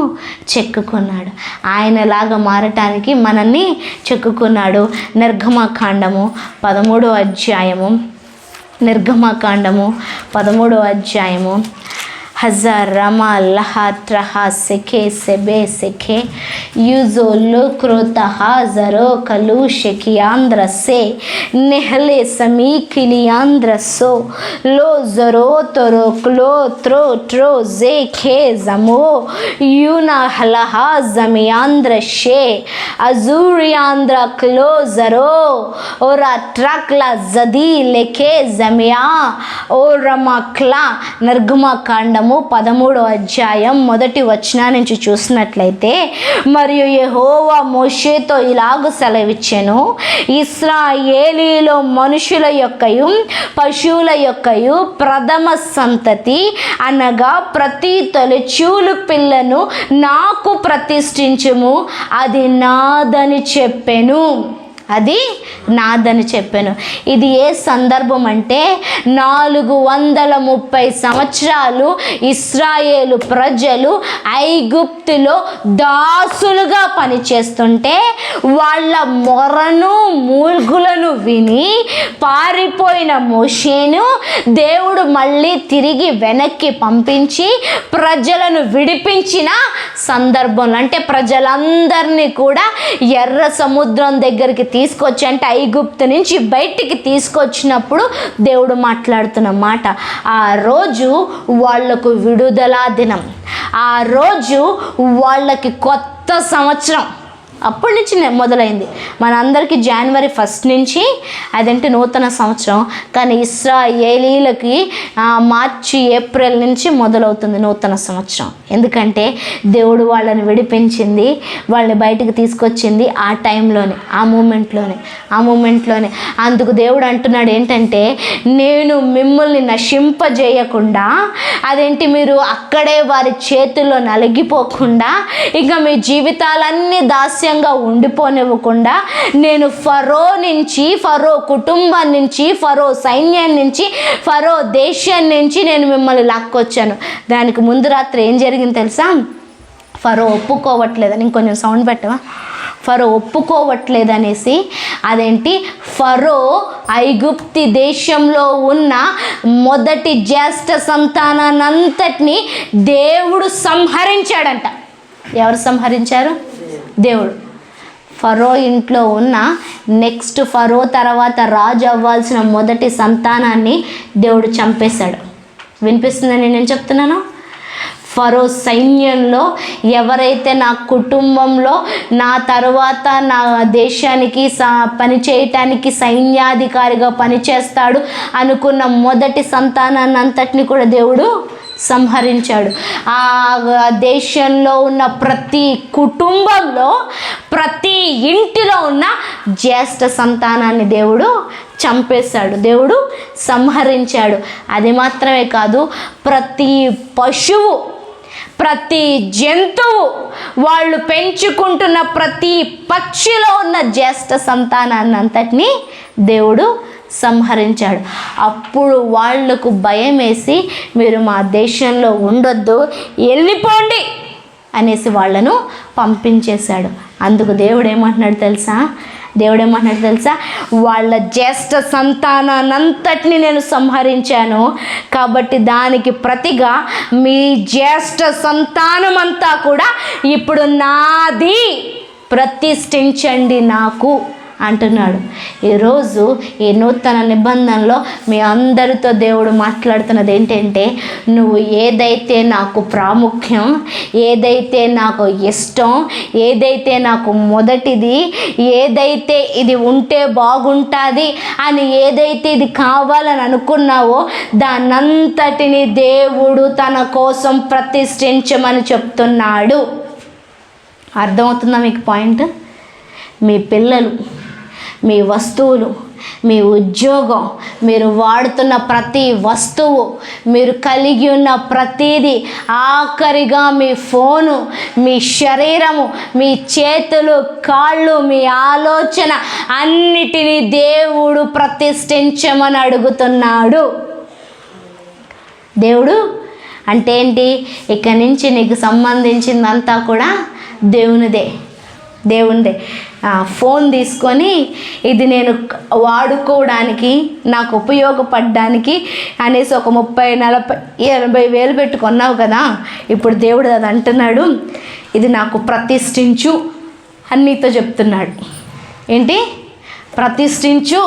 చెక్కుకున్నాడు. ఆయనలాగా మారటానికి మనల్ని చెక్కుకున్నాడు. నిర్గమకాండము 13వ అధ్యాయము, నిర్గమకాండము 13వ అధ్యాయము, హజార్ రమా లహా ట్రహా సెఖే సెబే సెఖే యూజో లోక్రోతహ జరో కలు షెకియాంద్ర సే నెహలే సమీకిలియాంద్ర సో లో జరో తొరో క్లో త్రో ట్రో జే ఖే జమో యూనా హలహా జమియాంద్ర షే అజూరియాంద్ర క్లో జరో ఓరా ట్రక్లా జదీ లెఖే జమియా ఓ రమక్లా. నిర్గమకాండము 13వ అధ్యాయం 1వ వచనం నుంచి చూసినట్లయితే, మరియు యెహోవా మోషేతో ఇలాగు సెలవిచ్చెను, ఇశ్రాయేలీలో మనుషుల యొక్కయు పశువుల యొక్కయు ప్రథమ సంతతి అనగా ప్రతి తొలిచూలు పిల్లను నాకు ప్రతిష్ఠించుము, అది నాదని చెప్పెను. అది నాదని చెప్పాను. ఇది ఏ సందర్భం అంటే 430 సంవత్సరాలు ఇశ్రాయేలు ప్రజలు ఐగుప్తులో దాసులుగా పనిచేస్తుంటే వాళ్ళ మొరను మూల్గులను విని పారిపోయిన మోషేను దేవుడు మళ్ళీ తిరిగి వెనక్కి పంపించి ప్రజలను విడిపించిన సందర్భంలో, అంటే ప్రజలందరినీ కూడా ఎర్ర సముద్రం దగ్గరికి తీసుకొచ్చి అంటే ఐగుప్తు నుంచి బయటికి తీసుకొచ్చినప్పుడు దేవుడు మాట్లాడుతున్న మాట, ఆ రోజు వాళ్లకు విడుదల దినం, ఆ రోజు వాళ్ళకి కొత్త సంవత్సరం. అప్పటి నుంచి మొదలైంది. మనందరికీ జనవరి 1 నుంచి అదంటే నూతన సంవత్సరం, కానీ ఇశ్రాయేలీలకి మార్చి ఏప్రిల్ నుంచి మొదలవుతుంది నూతన సంవత్సరం. ఎందుకంటే దేవుడు వాళ్ళని విడిపించింది, వాళ్ళని బయటకు తీసుకొచ్చింది ఆ టైంలోనే, ఆ మూమెంట్లోనే. అందుకు దేవుడు అంటున్నాడు ఏంటంటే, నేను మిమ్మల్ని నశింపజేయకుండా, అదేంటి మీరు అక్కడే వారి చేతుల్లో నలిగిపోకుండా, ఇంకా మీ జీవితాలన్నీ దాస్యంగా ఉండిపోనివ్వకుండా, నేను ఫరో నుంచి, ఫరో కుటుంబం నుంచి, ఫరో సైన్యం నుంచి, ఫరో దేశం నుంచి నేను మిమ్మల్ని లాక్కొచ్చాను. దానికి ముందు రాత్రి ఏం జరిగింది తెలుసా? ఫరో ఒప్పుకోవట్లేదని, ఇంకొంచెం సౌండ్ పెట్టవా? ఫరో ఒప్పుకోవట్లేదనేసి అదేంటి, ఫరో ఐగుప్తి దేశంలో ఉన్న మొదటి జ్యేష్ఠ సంతానాన్నంతటినీ దేవుడు సంహరించాడంట. ఎవరు సంహరించారు? దేవుడు. ఫరో ఇంట్లో ఉన్న నెక్స్ట్ ఫరో తర్వాత రాజు అవ్వాల్సిన మొదటి సంతానాన్ని దేవుడు చంపేశాడు. వినిపిస్తుందని నేను చెప్తున్నాను. ఫరో సైన్యంలో ఎవరైతే నా కుటుంబంలో నా తర్వాత నా దేశానికి పని చేయటానికి సైన్యాధికారిగా పనిచేస్తాడు అనుకున్న మొదటి సంతానాన్ని అంతటిని కూడా దేవుడు సంహరించాడు. ఆ దేశంలో ఉన్న ప్రతి కుటుంబంలో, ప్రతి ఇంటిలో ఉన్న జ్యేష్ఠ సంతానాన్ని దేవుడు చంపేశాడు, దేవుడు సంహరించాడు. అది మాత్రమే కాదు, ప్రతి పశువు, ప్రతి జంతువు, వాళ్ళు పెంచుకుంటున్న ప్రతి పక్షిలో ఉన్న జ్యేష్ఠ సంతానాన్ని అంతటినీ దేవుడు సంహరించాడు. అప్పుడు వాళ్లకు భయం వేసి, మీరు మా దేశంలో ఉండొద్దు, వెళ్ళిపోండి అనేసి వాళ్ళను పంపించేశాడు. అందుకు దేవుడు ఏమంటున్నాడు తెలుసా? వాళ్ళ జ్యేష్ఠ సంతానాన్నంతటిని నేను సంహరించాను, కాబట్టి దానికి ప్రతిగా మీ జ్యేష్ఠ సంతానం అంతా కూడా ఇప్పుడు నాది, ప్రతిష్ఠించండి నాకు అంటున్నాడు. ఈరోజు ఈ నూతన నిబంధనలో మీ అందరితో దేవుడు మాట్లాడుతున్నది ఏంటంటే, నువ్వు ఏదైతే నాకు ప్రాముఖ్యం, ఏదైతే నాకు ఇష్టం, ఏదైతే నాకు మొదటిది, ఏదైతే ఇది ఉంటే బాగుంటుంది అని ఏదైతే ఇది కావాలని అనుకున్నావో దానంతటిని దేవుడు తన కోసం ప్రతిష్ఠించమని చెప్తున్నాడు. అర్థమవుతుందా మీకు పాయింట్? మీ పిల్లలు, మీ వస్తువులు, మీ ఉద్యోగం, మీరు వాడుతున్న ప్రతి వస్తువు, మీరు కలిగి ఉన్న ప్రతిదీ, ఆఖరిగా మీ ఫోను, మీ శరీరము, మీ చేతులు, కాళ్ళు, మీ ఆలోచన అన్నిటినీ దేవుడు ప్రతిష్ఠించమని అడుగుతున్నాడు. దేవుడు అంటే ఏంటి? ఇక్కడి నుంచి నీకు సంబంధించిందంతా కూడా దేవునిదే. ఫోన్ తీసుకొని ఇది నేను వాడుకోవడానికి, నాకు ఉపయోగపడడానికి అనేసి ఒక 30, 40, 80 వేలు పెట్టుకున్నావు కదా, ఇప్పుడు దేవుడు అది అంటున్నాడు, ఇది నాకు ప్రతిష్ఠించు అని నీతో చెప్తున్నాడు. ఏంటి? ప్రతిష్ఠించు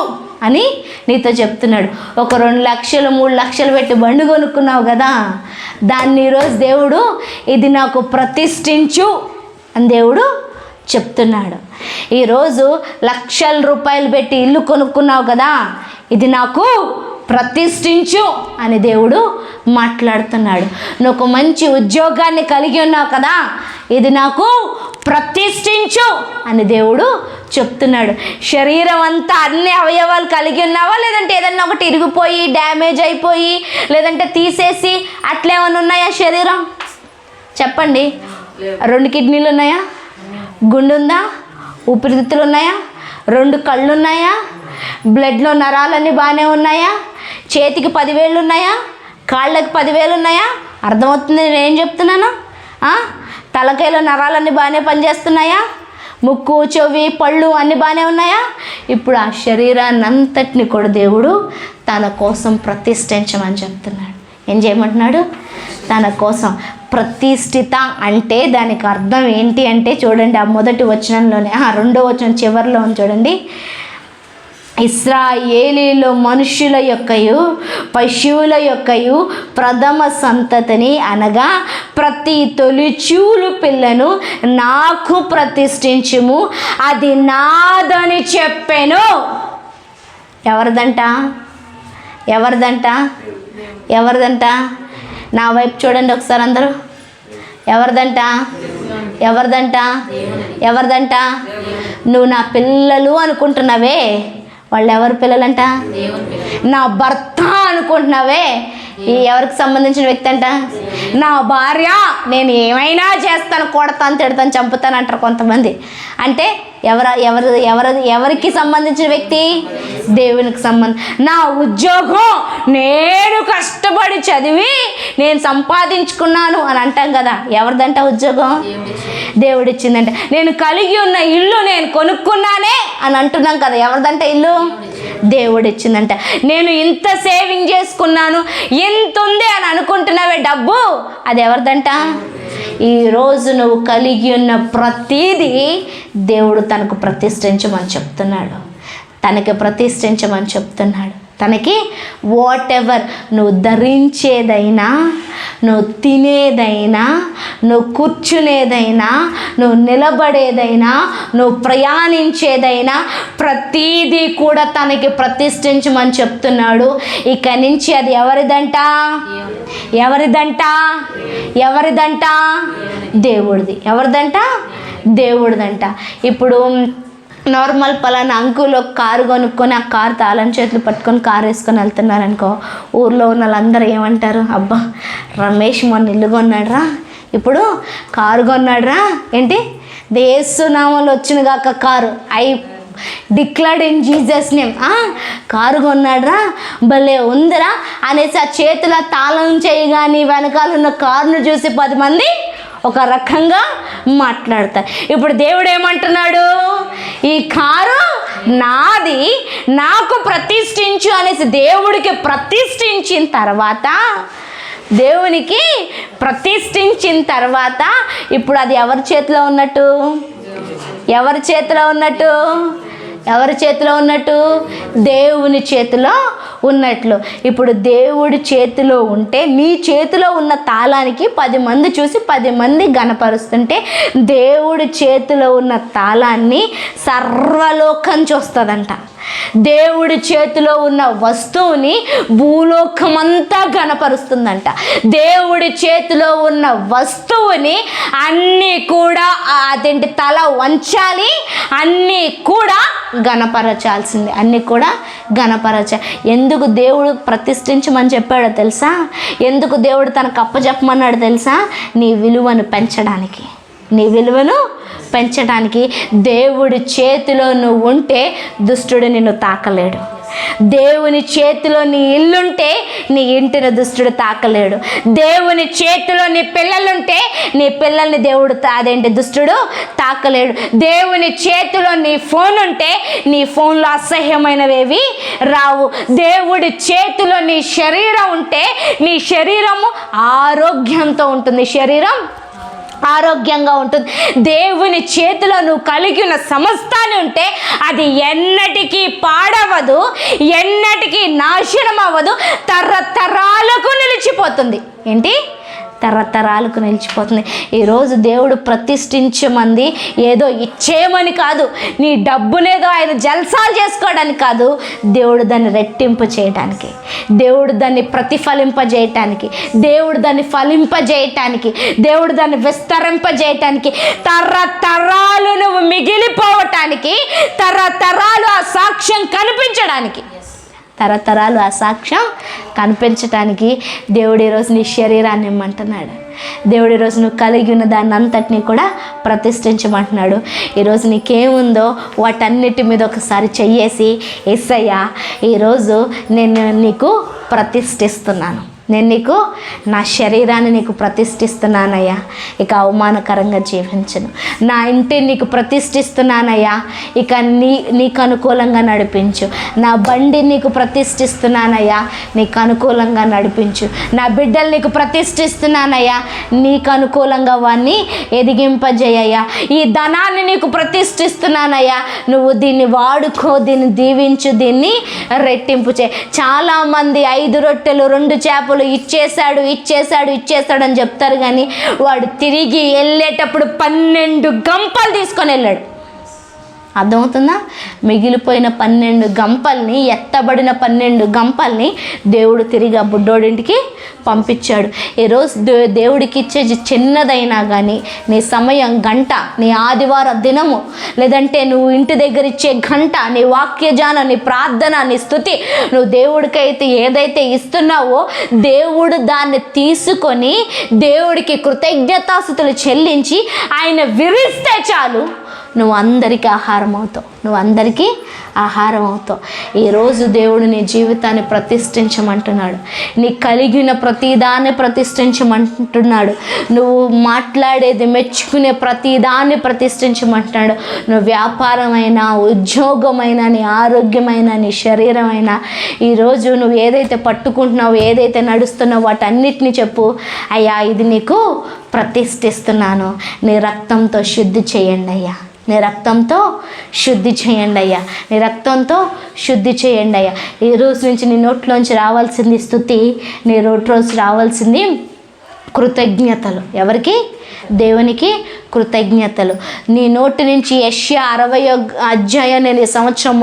అని నీతో చెప్తున్నాడు. ఒక 2 లక్షలు 3 లక్షలు పెట్టి బండి కొనుక్కున్నావు కదా, దాన్ని ఈరోజు దేవుడు ఇది నాకు ప్రతిష్ఠించు అని దేవుడు చెప్తున్నాడు. ఈరోజు లక్షల రూపాయలు పెట్టి ఇల్లు కొనుక్కున్నావు కదా, ఇది నాకు ప్రతిష్ఠించు అని దేవుడు మాట్లాడుతున్నాడు. నువ్వు ఒక మంచి ఉద్యోగాన్ని కలిగి ఉన్నావు కదా, ఇది నాకు ప్రతిష్ఠించు అని దేవుడు చెప్తున్నాడు. శరీరం అంతా అన్ని అవయవాలు కలిగి ఉన్నావా, లేదంటే ఏదన్నా ఒకటి ఇరిగిపోయి డ్యామేజ్ అయిపోయి లేదంటే తీసేసి అట్లేమన్నా ఉన్నాయా శరీరం? చెప్పండి. 2 కిడ్నీలు ఉన్నాయా? గుండె ఉందా? ఊపిరితిత్తులు ఉన్నాయా? 2 కళ్ళు ఉన్నాయా? బ్లడ్లో నరాలన్నీ బాగానే ఉన్నాయా? చేతికి 10 వేళ్ళు ఉన్నాయా? కాళ్ళకి 10 వేలు ఉన్నాయా? అర్థమవుతుంది నేను ఏం చెప్తున్నాను? తలకాయలో నరాలన్నీ బాగానే పనిచేస్తున్నాయా? ముక్కు, చెవి, పళ్ళు అన్నీ బాగానే ఉన్నాయా? ఇప్పుడు ఆ శరీరాన్ని అంతటిని కూడా దేవుడు తన కోసం ప్రతిష్ఠించమని చెప్తున్నాడు. ఏం చేయమంటున్నాడు? తన కోసం ప్రతిష్ఠిత అంటే దానికి అర్థం ఏంటి అంటే చూడండి, ఆ మొదటి వచనంలోనే, రెండో వచనం చివరిలో చూడండి. ఇశ్రాయేలీలో మనుషుల యొక్కయు పశువుల యొక్కయు ప్రథమ సంతతిని అనగా ప్రతి తొలిచూలు పిల్లను నాకు ప్రతిష్ఠించుము, అది నాదని చెప్పెను. ఎవరిదంట? ఎవరిదంట? ఎవరిదంట? నా వైపు చూడండి ఒకసారి అందరూ. ఎవరిదంట? ఎవరిదంట? ఎవరిదంట? నువ్వు నా పిల్లలు అనుకుంటున్నావే, వాళ్ళు ఎవరి పిల్లలంట? నా భర్త అనుకుంటున్నావే, ఎవరికి సంబంధించిన వ్యక్తి అంట? నా భార్య, నేను ఏమైనా చేస్తాను, కొడతాను, తిడతాను, చంపుతాను అంటారు కొంతమంది. అంటే ఎవరికి సంబంధించిన వ్యక్తి? దేవునికి నా ఉద్యోగం నేను కష్టపడి చదివి నేను సంపాదించుకున్నాను అని అంటాం కదా, ఎవరిదంట ఉద్యోగం? దేవుడిచ్చిందంట. నేను కలిగి ఉన్న ఇల్లు నేను కొనుక్కున్నానే అని అంటున్నాం కదా, ఎవరిదంట ఇల్లు? దేవుడిచ్చిందంట. నేను ఇంత సేవింగ్ చేసుకున్నాను, ఇంత ఉంది అని అనుకుంటున్నావే డబ్బు, అది ఎవరిదంట? ఈరోజు నువ్వు కలిగి ఉన్న ప్రతీదీ దేవుడు తనకు ప్రతిష్ఠించమని చెప్తున్నాడు, తనకి ప్రతిష్ఠించమని చెప్తున్నాడు. తనకి వాట్ ఎవర్, నువ్వు ధరించేదైనా, నువ్వు తినేదైనా, నువ్వు కూర్చునేదైనా, నువ్వు నిలబడేదైనా, నువ్వు ప్రయాణించేదైనా ప్రతీదీ కూడా తనకి ప్రతిష్ఠించమని చెప్తున్నాడు. ఇక నుంచి అది ఎవరిదంట? ఎవరిదంట? ఎవరిదంట? దేవుడిది. ఎవరిదంట? దేవుడిదంట. ఇప్పుడు నార్మల్ పలానా అంకుల్ ఒక కారు కొనుక్కొని ఆ కారు తాళం చేతులు పట్టుకొని కారు వేసుకొని వెళ్తున్నారనుకో, ఊర్లో ఉన్న వాళ్ళందరూ ఏమంటారు? అబ్బా రమేష్ మొన్న ఇల్లు కొన్నాడురా, ఇప్పుడు కారు కొన్నాడురా, ఏంటి యేసునామంలో వచ్చినగాక car, declared in Jesus name, car కొన్నాడురా, భలే ఉందిరా అనేసి ఆ చేతుల తాళం చేయగాని వెనకాల ఉన్న కారును చూసి 10 మంది ఒక రకంగా మాట్లాడతారు. ఇప్పుడు దేవుడు ఏమంటున్నాడు? ఈ కారు నాది, నాకు ప్రతిష్ఠించు అనేసి దేవుడికి ప్రతిష్ఠించిన తర్వాత, దేవునికి ప్రతిష్ఠించిన తర్వాత ఇప్పుడు అది ఎవరి చేతిలో ఉన్నట్టు? ఎవరి చేతిలో ఉన్నట్టు? ఎవరి చేతిలో ఉన్నట్టు? దేవుని చేతిలో ఉన్నట్లు. ఇప్పుడు దేవుడి చేతిలో ఉంటే, నీ చేతిలో ఉన్న తాళానికి 10 మంది చూసి 10 మంది గణపరుస్తుంటే, దేవుడి చేతిలో ఉన్న తాళాన్ని సర్వలోకం చూస్తుందంట. దేవుడి చేతిలో ఉన్న వస్తువుని భూలోకమంతా గణపరుస్తుందంట. దేవుడి చేతిలో ఉన్న వస్తువుని అన్నీ కూడా అదేంటి తల వంచాలి, అన్నీ కూడా గణపరచాల్సింది, అన్నీ కూడా గణపరచాలి. ఎందుకు దేవుడు ప్రతిష్ఠించమని చెప్పాడో తెలుసా? ఎందుకు దేవుడు తనకు అప్పచెప్పమన్నాడు తెలుసా? నీ విలువను పెంచడానికి, నీ విలువను పెంచడానికి. దేవుడి చేతిలో నువ్వు ఉంటే దుష్టుడు నిన్ను తాకలేడు. దేవుని చేతిలో నీ ఇల్లుంటే నీ ఇంటిని దుష్టుడు తాకలేడు. దేవుని చేతిలో నీ పిల్లలుంటే నీ పిల్లల్ని దేవుడు దుష్టుడు తాకలేడు. దేవుని చేతిలో నీ ఫోన్ ఉంటే నీ ఫోన్లో అసహ్యమైనవేవి రావు. దేవుడి చేతిలో నీ శరీరం ఉంటే నీ శరీరము ఆరోగ్యంతో ఉంటుంది, శరీరం ఆరోగ్యంగా ఉంటుంది. దేవుని చేతిలో నువ్వు కలిగి ఉన్న సమస్తాన్ని ఉంటే అది ఎన్నటికీ పాడవదు, ఎన్నటికీ నాశనం అవ్వదు, తరతరాలకు నిలిచిపోతుంది. ఏంటి? తరతరాలకు నిలిచిపోతుంది. ఈరోజు దేవుడు ప్రతిష్ఠించమంది ఏదో ఇచ్చేయమని కాదు, నీ డబ్బునేదో ఆయన జల్సాలు చేసుకోవడానికి కాదు, దేవుడు దాన్ని రెట్టింపు చేయటానికి, దేవుడు దాన్ని ప్రతిఫలింపజేయటానికి, దేవుడు దాన్ని ఫలింపజేయటానికి, దేవుడు దాన్ని విస్తరింపజేయటానికి, తరతరాలు నువ్వు మిగిలిపోవటానికి, తరతరాలు ఆ సాక్ష్యం కనిపించడానికి, తరతరాలు ఆ సాక్ష్యం కనిపించటానికి దేవుడు ఈరోజు నీ శరీరాన్ని ఇమ్మంటున్నాడు. దేవుడు ఈరోజు నువ్వు కలిగి ఉన్న దాన్ని అంతటినీ కూడా ప్రతిష్ఠించమంటున్నాడు. ఈరోజు నీకేముందో వాటన్నిటి మీద ఒకసారి చెయ్యేసి, యేసయ్యా ఈరోజు నేను నీకు ప్రతిష్ఠిస్తున్నాను, నేను నీకు నా శరీరాన్ని నీకు ప్రతిష్ఠిస్తున్నానయ్యా, ఇక అవమానకరంగా జీవించను. నా ఇంటిని నీకు ప్రతిష్ఠిస్తున్నానయ్యా, ఇక నీకు అనుకూలంగా నడిపించు. నా బండి నీకు ప్రతిష్ఠిస్తున్నానయ్యా, నీకు అనుకూలంగా నడిపించు. నా బిడ్డలు నీకు ప్రతిష్ఠిస్తున్నానయ్యా, నీకు అనుకూలంగా వాడిని ఎదిగింపజేయ్యా. ఈ ధనాన్ని నీకు ప్రతిష్ఠిస్తున్నానయ్యా, నువ్వు దీన్ని వాడుకో, దీన్ని దీవించు, దీన్ని రెట్టింపు చేయి. చాలామంది 5 రొట్టెలు 2 చేపలు ఇచ్చేసాడు అని చెప్తారు, కానీ వాడు తిరిగి వెళ్ళేటప్పుడు 12 గంపలు తీసుకొని వెళ్ళాడు. అర్థమవుతుందా? మిగిలిపోయిన 12 గంపల్ని, ఎత్తబడిన 12 గంపల్ని దేవుడు తిరిగి ఆ బుడ్డోడింటికి పంపించాడు. ఈరోజు దేవుడికి ఇచ్చే చిన్నదైనా కానీ నీ సమయం గంట, నీ ఆదివార దినము, లేదంటే నువ్వు ఇంటి దగ్గర ఇచ్చే గంట, నీ వాక్యజానం, నీ ప్రార్థన, నీ స్తుతి, నువ్వు దేవుడికైతే ఏదైతే ఇస్తున్నావో దేవుడు దాన్ని తీసుకొని దేవుడికి కృతజ్ఞతాస్తుతులు చెల్లించి ఆయన విరిస్తే చాలు, నువ్వు అందరికీ ఆహారం అవుతావు. ఈరోజు దేవుడు నీ జీవితాన్ని ప్రతిష్ఠించమంటున్నాడు. నీ కలిగిన ప్రతిదాన్ని ప్రతిష్ఠించమంటున్నాడు. నువ్వు మాట్లాడేది మెచ్చుకునే ప్రతిదాన్ని ప్రతిష్ఠించమంటున్నాడు. నువ్వు వ్యాపారమైనా, ఉద్యోగమైనా, నీ ఆరోగ్యమైనా, నీ శరీరమైనా, ఈరోజు నువ్వు ఏదైతే పట్టుకుంటున్నావో, ఏదైతే నడుస్తున్నావో వాటన్నిటిని చెప్పు, అయ్యా ఇది నీకు ప్రతిష్ఠిస్తున్నాను, నీ రక్తంతో శుద్ధి చేయండి అయ్యా, నీ రక్తంతో శుద్ధి చేయండి అయ్యా, నీ రక్తంతో శుద్ధి చేయండి అయ్యా. ఈ రోజు నుంచి నీ నోట్లోంచి రావాల్సింది స్తుతి, నీ నోట్లోంచి రావాల్సింది కృతజ్ఞతలు. ఎవరికి? దేవునికి కృతజ్ఞతలు. నీ నోటి నుంచి యెషయా 60వ అధ్యాయం నేను ఈ సంవత్సరం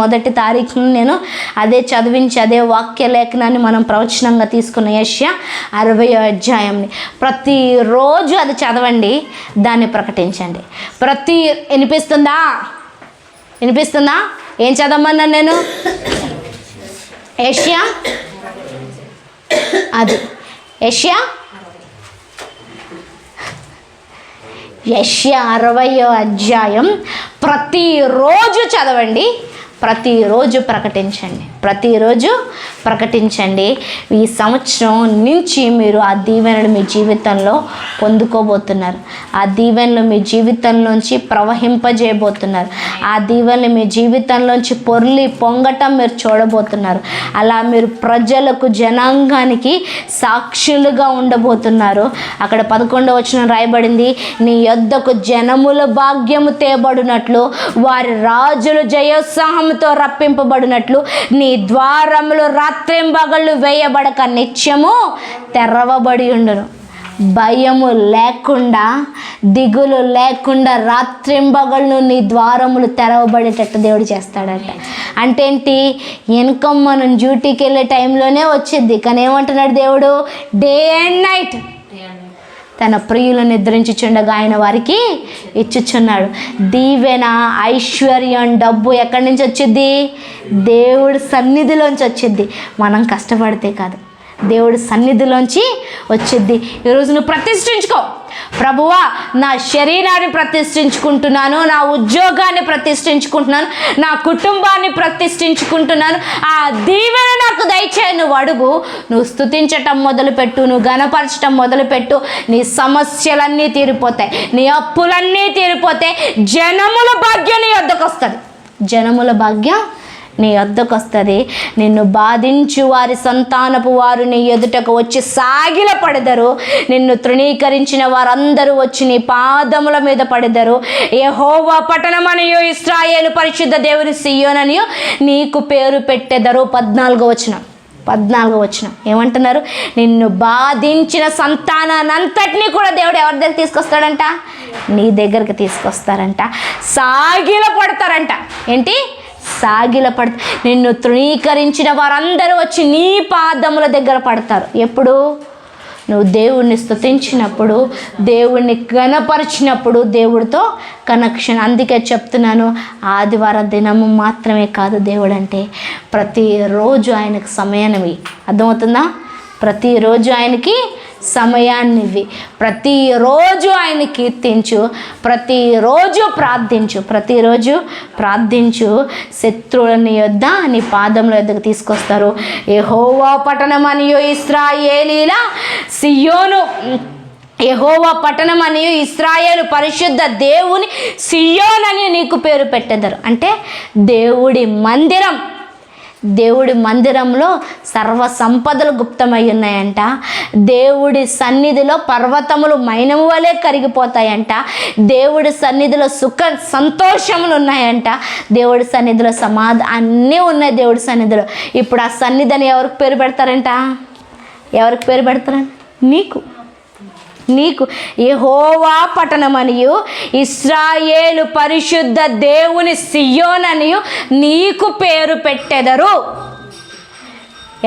మొదటి తారీఖున నేను అదే చదివించి అదే వాక్య లేఖనాన్ని మనం ప్రవచనంగా తీసుకున్న యెషయా 60వ అధ్యాయంని ప్రతిరోజు అది చదవండి, దాన్ని ప్రకటించండి. వినిపిస్తుందా? ఏం చదవమన్నాను నేను? యెషయా యెషయా 60వ అధ్యాయం ప్రతిరోజు చదవండి, ప్రతిరోజు ప్రకటించండి. ఈ సంవత్సరం నుంచి మీరు ఆ దీవెనలు మీ జీవితంలో పొందుకోబోతున్నారు. ఆ దీవెనలు మీ జీవితంలోంచి ప్రవహింపజేయబోతున్నారు. ఆ దీవెనలు మీ జీవితంలోంచి పొంగటం మీరు చూడబోతున్నారు. అలా మీరు ప్రజలకు, జనాంగానికి సాక్షులుగా ఉండబోతున్నారు. అక్కడ 11వ వచనం రాయబడింది, నీ యొద్దకు జనముల భాగ్యము తేబడినట్లు, వారి రాజులు జయోత్సాహంతో రప్పింపబడినట్లు, నీ ద్వారములు రాత్రింబగళ్ళు వేయబడక నిత్యము తెరవబడి ఉండును. భయము లేకుండా, దిగులు లేకుండా రాత్రింబగళ్ళు నీ ద్వారములు తెరవబడేటట్టు దేవుడు చేస్తాడట. అంటే ఏంటి? ఇన్కమ్ మనం డ్యూటీకి వెళ్ళే టైంలోనే వచ్చింది, కానీ ఏమంటున్నాడు దేవుడు? డే అండ్ నైట్ తన ప్రియులను నిద్రించుచుండగా ఆయన వారికి ఇచ్చుచున్నాడు. దీవెన, ఐశ్వర్యం, డబ్బు ఎక్కడి నుంచి వచ్చింది? దేవుడి సన్నిధిలోంచి వచ్చింది. మనం కష్టపడితే కాదు, దేవుడి సన్నిధిలోంచి వచ్చింది. ఈరోజు నువ్వు ప్రతిష్ఠించుకో, ప్రభువా నా శరీరాన్ని ప్రతిష్ఠించుకుంటున్నాను, నా ఉద్యోగాన్ని ప్రతిష్ఠించుకుంటున్నాను, నా కుటుంబాన్ని ప్రతిష్ఠించుకుంటున్నాను, ఆ దీవెన నాకు దయచేయి నువ్వు అడుగు. నువ్వు స్తుతించటం మొదలుపెట్టు, నువ్వు గణపరచటం మొదలుపెట్టు, నీ సమస్యలన్నీ తీరిపోతాయి, నీ అప్పులన్నీ తీరిపోతాయి. జనముల భాగ్యం నీ వద్దకు వస్తుంది, జనముల భాగ్యం నీ వద్దకు వస్తుంది. నిన్ను బాధించు వారి సంతానపు వారు నీ ఎదుటకు వచ్చి సాగిల పడెదరు. నిన్ను తృణీకరించిన వారందరూ వచ్చి నీ పాదముల మీద పడెదరు. యెహోవా పట్టణమనియు ఇశ్రాయేలు పరిశుద్ధ దేవుని సీయోననియు నీకు పేరు పెట్టెదరు. 14వ వచనం ఏమంటున్నారు? నిన్ను బాధించిన సంతానాన్నంతటినీ కూడా దేవుడు ఎవరి దగ్గర తీసుకొస్తాడంట? నీ దగ్గరికి తీసుకొస్తారంట. సాగిల పడతారంట. ఏంటి? సాగిల పడతారు. నిన్ను తృణీకరించిన వారందరూ వచ్చి నీ పాదముల దగ్గర పడతారు. ఎప్పుడు? నువ్వు దేవుణ్ణి స్తుతించినప్పుడు, దేవుణ్ణి గణపరిచినప్పుడు, దేవుడితో కనెక్షన్. అందుకే చెప్తున్నాను, ఆదివార దినము మాత్రమే కాదు దేవుడు అంటే, ప్రతిరోజు ఆయనకు సమయాన్ని. అర్థమవుతుందా? ప్రతిరోజు ఆయనకి సమయాన్ని ఇవ్వి. ప్రతిరోజు ఆయన కీర్తించు, ప్రతిరోజు ప్రార్థించు. శత్రువులని యొద్ద నీ పాదముల యొద్దకు తీసుకొస్తారు. యెహోవా పట్టణమనియు ఇశ్రాయేలీల సియోను, యెహోవా పట్టణమనియు ఇశ్రాయేలు పరిశుద్ధ దేవుని సియోనని నీకు పేరు పెట్టెదరు. అంటే దేవుడి మందిరంలో సర్వ సంపదలు గుప్తమై ఉన్నాయంట. దేవుడి సన్నిధిలో పర్వతములు మైనము వలె కరిగిపోతాయంట. దేవుడి సన్నిధిలో సుఖ సంతోషములు ఉన్నాయంట. దేవుడి సన్నిధిలో అన్నీ ఉన్నాయి దేవుడి సన్నిధిలో. ఇప్పుడు ఆ సన్నిధిని ఎవరికి పేరు పెడతారంట? నీకు యెహోవా పట్టణమనియు ఇశ్రాయేలు పరిశుద్ధ దేవుని సియోననియు నీకు పేరు పెట్టెదరు.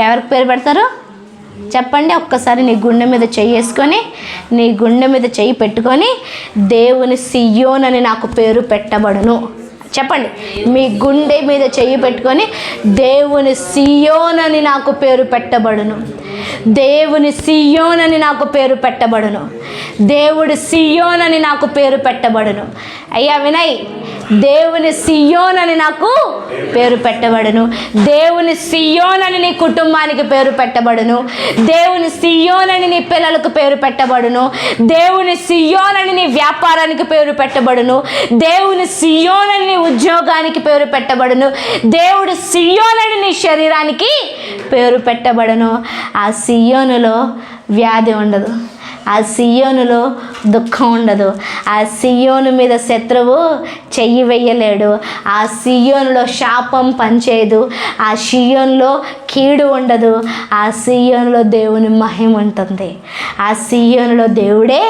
ఎవరికి పేరు పెడతారు చెప్పండి? ఒక్కసారి నీ గుండె మీద చెయ్యి పెట్టుకొని దేవుని సియోనని నాకు పేరు పెట్టబడును చెప్పండి. మీ గుండె మీద చెయ్యి పెట్టుకొని దేవుని సియోనని నాకు పేరు పెట్టబడును, దేవుని సియోనని నాకు పేరు పెట్టబడును, దేవుడి సియోనని నాకు పేరు పెట్టబడును. అయ్యా వినయ్, దేవుని సియోనని నాకు పేరు పెట్టబడును, దేవుని సియోనని నీ కుటుంబానికి పేరు పెట్టబడును, దేవుని సియోనని నీ పిల్లలకు పేరు పెట్టబడును, దేవుని సియోనని నీ వ్యాపారానికి పేరు పెట్టబడును, దేవుని సియోనని నీ ఉద్యోగానికి పేరు పెట్టబడును, దేవుడి సియోనని నీ శరీరానికి పేరు పెట్టబడును. ఆ సియోనులో వ్యాధి ఉండదు, ఆ సియోనులో దుఃఖం ఉండదు, ఆ సియోను మీద శత్రువు చెయ్యి వెయ్యలేడు, ఆ సియోనులో శాపం పనిచేయదు, ఆ సియోనులో కీడు ఉండదు, ఆ సియోనులో దేవుని మహిమ ఉంటుంది, ఆ సియోనులో దేవుడే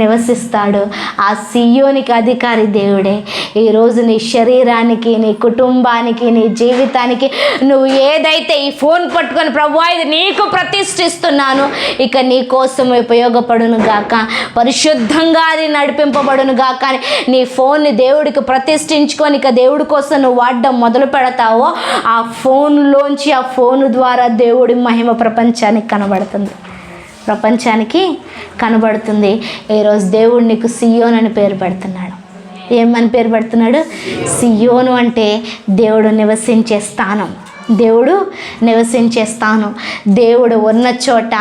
నివసిస్తాడు, ఆ సియోనికి అధికారి దేవుడే. ఈరోజు నీ శరీరానికి, నీ కుటుంబానికి, నీ జీవితానికి నువ్వు ఏదైతే ఈ ఫోన్ పట్టుకొని ప్రభువా ఇది నీకు ప్రతిష్ఠిస్తున్నాను, ఇక నీ కోసం ఉపయోగపడును గాక, పరిశుద్ధంగా అది నడిపింపబడును గాక అని నీ ఫోన్ని దేవుడికి ప్రతిష్ఠించుకొని ఇక దేవుడి కోసం నువ్వు వాడడం మొదలు పెడతావో ఆ ఫోన్లోంచి, ఆ ఫోను ద్వారా దేవుడి మహిమ ప్రపంచానికి కనబడుతుంది. ఈరోజు దేవుడు నీకు సియోన్ అని పేరు పెడుతున్నాడు. ఏమని పేరు పెడుతున్నాడు? సియోను అంటే దేవుడు నివసించే స్థానం, దేవుడు ఉన్న చోట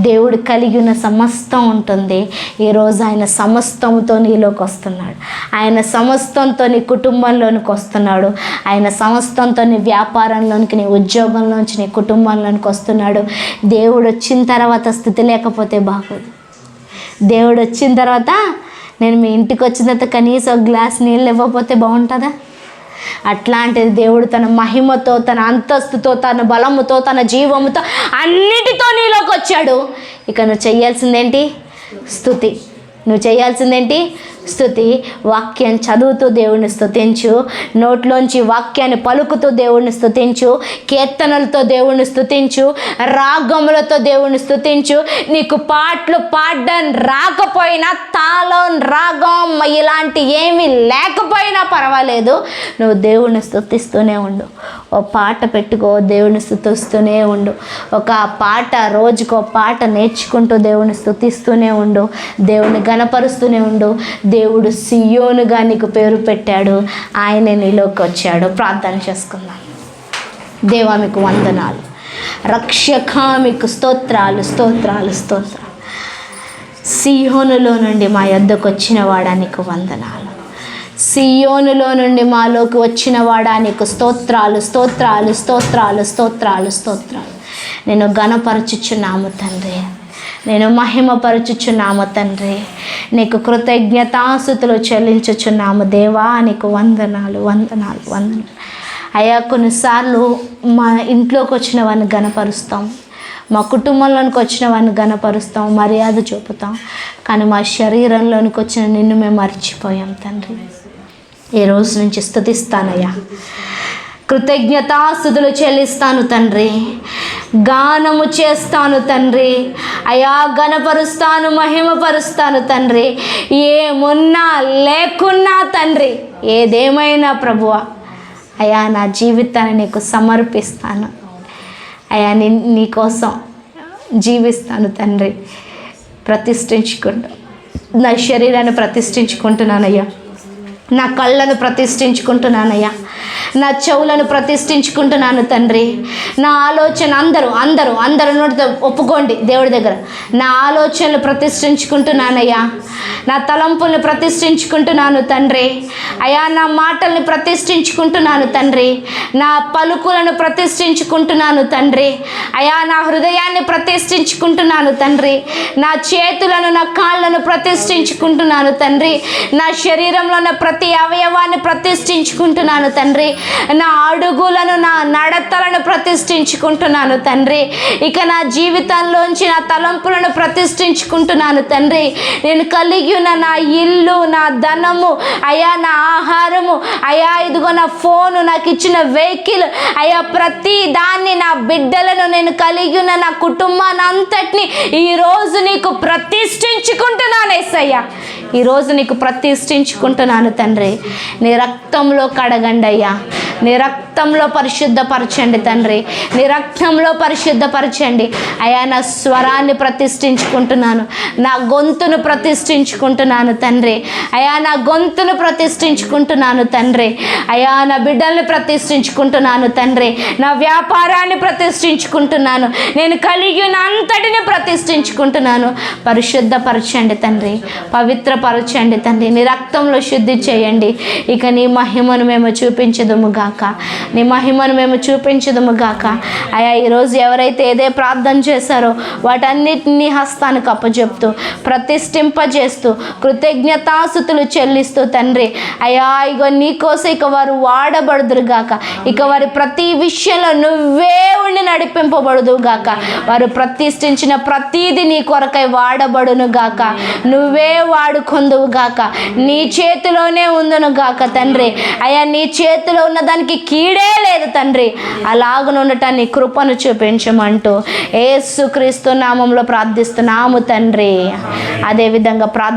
దేవుడు కలిగి ఉన్న సమస్తం ఉంటుంది. ఈరోజు ఆయన సమస్తంతో నీలోకి వస్తున్నాడు, ఆయన సమస్తంతో నీ కుటుంబంలోనికి వస్తున్నాడు, ఆయన సమస్తంతో నీ వ్యాపారంలోనికి, నీ ఉద్యోగంలోంచి, నీ కుటుంబంలోనికి వస్తున్నాడు. దేవుడు వచ్చిన తర్వాత స్థితి లేకపోతే బాగోదు. దేవుడు వచ్చిన తర్వాత నేను మీ ఇంటికి వచ్చిన తర్వాత కనీసం ఒక గ్లాస్ నీళ్ళు ఇవ్వకపోతే బాగుంటుందా? అట్లాంటిది దేవుడు తన మహిమతో, తన అంతస్తుతో, తన బలముతో, తన జీవముతో అన్నిటితో నీలోకి వచ్చాడు. ఇక నువ్వు చేయాల్సిందేంటి? స్తుతి. వాక్యం చదువుతూ దేవుడిని స్తుతించు, నోట్లోంచి వాక్యాన్ని పలుకుతూ దేవుడిని స్తుతించు, కీర్తనలతో దేవుడిని స్తుతించు, రాగములతో దేవుడిని స్తుతించు. నీకు పాటలు పాడడం రాకపోయినా, తాళం, రాగం ఇలాంటి ఏమీ లేకపోయినా పర్వాలేదు, నువ్వు దేవుడిని స్తుతిస్తూనే ఉండు. ఓ పాట పెట్టుకో, దేవుడిని స్తుతిస్తూనే ఉండు. ఒక పాట, రోజుకో పాట నేర్చుకుంటూ దేవుడిని స్తుతిస్తూనే ఉండు, దేవుడిని గణపరుస్తూనే ఉండు. దేవుడు సియోనుగా నీకు పేరు పెట్టాడు, ఆయనే నీలోకి వచ్చాడు. ప్రార్థన చేసుకుందాం. దేవా మీకు వందనాలు, రక్షక మీకు స్తోత్రాలు. సియోనులో నుండి మా యొద్దకు వచ్చిన వాడా నీకు వందనాలు, సియోనులో నుండి మాలోకి వచ్చిన వాడా నీకు స్తోత్రాలు. నేను ఘనపరచుచున్నాము తండ్రి, నేను మహిమపరచుచున్నాము తండ్రి, నీకు కృతజ్ఞతాస్తుతులు చెల్లించుచున్నాము దేవా, నీకు వందనాలు. అయ్యా, కొన్నిసార్లు మా ఇంట్లోకి వచ్చిన వాడిని గణపరుస్తాం, మా కుటుంబంలోనికి వచ్చిన వాడిని గణపరుస్తాం, మర్యాద చూపుతాం, కానీ మా శరీరంలోనికి వచ్చిన నిన్ను మేము మర్చిపోయాం తండ్రి. ఈ రోజు నుంచి స్తుతిస్తానయ్యా, కృతజ్ఞతాస్తుతులు చెల్లిస్తాను తండ్రి, గానము చేస్తాను తండ్రి, అయా గణపరుస్తాను, మహిమపరుస్తాను తండ్రి. ఏమున్నా లేకున్నా తండ్రి, ఏదేమైనా ప్రభువా అయా నా జీవితాన్ని నీకు సమర్పిస్తాను అయా, నీ కోసం జీవిస్తాను తండ్రి. ప్రతిష్ఠించుకుంటా. నా శరీరాన్ని ప్రతిష్ఠించుకుంటున్నానయ్యా, నా కళ్ళను ప్రతిష్ఠించుకుంటున్నానయ్యా, నా చెవులను ప్రతిష్ఠించుకుంటున్నాను తండ్రి. నా ఆలోచన అందరూ నోటితో ఒప్పుకోండి దేవుడి దగ్గర. నా ఆలోచనలు ప్రతిష్ఠించుకుంటున్నానయ్యా, నా తలంపులను ప్రతిష్ఠించుకుంటున్నాను తండ్రి. అయ్యా నా మాటల్ని ప్రతిష్ఠించుకుంటున్నాను తండ్రి, నా పలుకులను ప్రతిష్ఠించుకుంటున్నాను తండ్రి. అయ్యా నా హృదయాన్ని ప్రతిష్ఠించుకుంటున్నాను తండ్రి, నా చేతులను నా కాళ్ళను ప్రతిష్ఠించుకుంటున్నాను తండ్రి, నా శరీరంలో ఉన్న ప్రతి అవయవాన్ని ప్రతిష్ఠించుకుంటున్నాను తండ్రి, నా అడుగులను నా నడతలను ప్రతిష్ఠించుకుంటున్నాను తండ్రి. ఇక నా జీవితంలోంచి నా తలంపులను ప్రతిష్ఠించుకుంటున్నాను తండ్రి. నేను కలిగి ఉన్న నా ఇల్లు, నా ధనము, అయ్యా నా ఆహారము, అయ్యా ఇదిగో నా ఫోను, నాకు ఇచ్చిన వెహికల్, అయ్యా ప్రతి దాన్ని, నా బిడ్డలను, నేను కలిగి ఉన్న నా కుటుంబాన్ని అంతటిని ఈరోజు నీకు ప్రతిష్ఠించుకుంటున్నాను యేసయ్యా. ఈరోజు నీకు ప్రతిష్ఠించుకుంటున్నాను తండ్రి. నీ రక్తంలో కడగండి అయ్యా, నీ రక్తంలో పరిశుద్ధపరచండి తండ్రి, నీ రక్తంలో పరిశుద్ధపరచండి అయ్యా. నా స్వరాన్ని ప్రతిష్ఠించుకుంటున్నాను, నా గొంతును ప్రతిష్ఠించుకుంటున్నాను తండ్రి. అయ్యా నా గొంతును ప్రతిష్ఠించుకుంటున్నాను తండ్రి. అయ్యా నా బిడ్డల్ని ప్రతిష్ఠించుకుంటున్నాను తండ్రి, నా వ్యాపారాన్ని ప్రతిష్ఠించుకుంటున్నాను, నేను కలిగి ఉన్న అంతటిని ప్రతిష్ఠించుకుంటున్నాను. పరిశుద్ధపరచండి తండ్రి, పవిత్రపరచండి తండ్రి, నీ రక్తంలో శుద్ధి చేయండి. ఇక నీ మహిమను మేము చూపించదుము గాక, నీ మహిమను మేము చూపించదుము గాక. అయ్యా ఈరోజు ఎవరైతే ఏదే ప్రార్థన చేశారో వాటన్నిటినీ హస్తానికి అప్పచెప్తూ, ప్రతిష్ఠింపజేస్తూ, కృతజ్ఞతాస్తుతులు చెల్లిస్తూ తండ్రి అయ్యా ఇగో నీకోసం ఇక వారు వాడబడుదురు గాక. ఇక వారి ప్రతి విషయంలో నువ్వే ఉండి నడిపింపబడుదు గాక. వారు ప్రతిష్ఠించిన ప్రతీది నీ కొరకై వాడబడును గాక, నువ్వే వాడుకొందువు గాక, నీ చేతిలోనే ఉందును గాక తండ్రి. అయ్యా నీ చేతిలో ఉన్న దానికి కీడే లేదు తండ్రి. అలాగనుండటాన్ని కృపను చూపించమంటూ యేసుక్రీస్తు నామంలో ప్రార్థిస్తున్నాము తండ్రి. అదేవిధంగా ప్రార్థన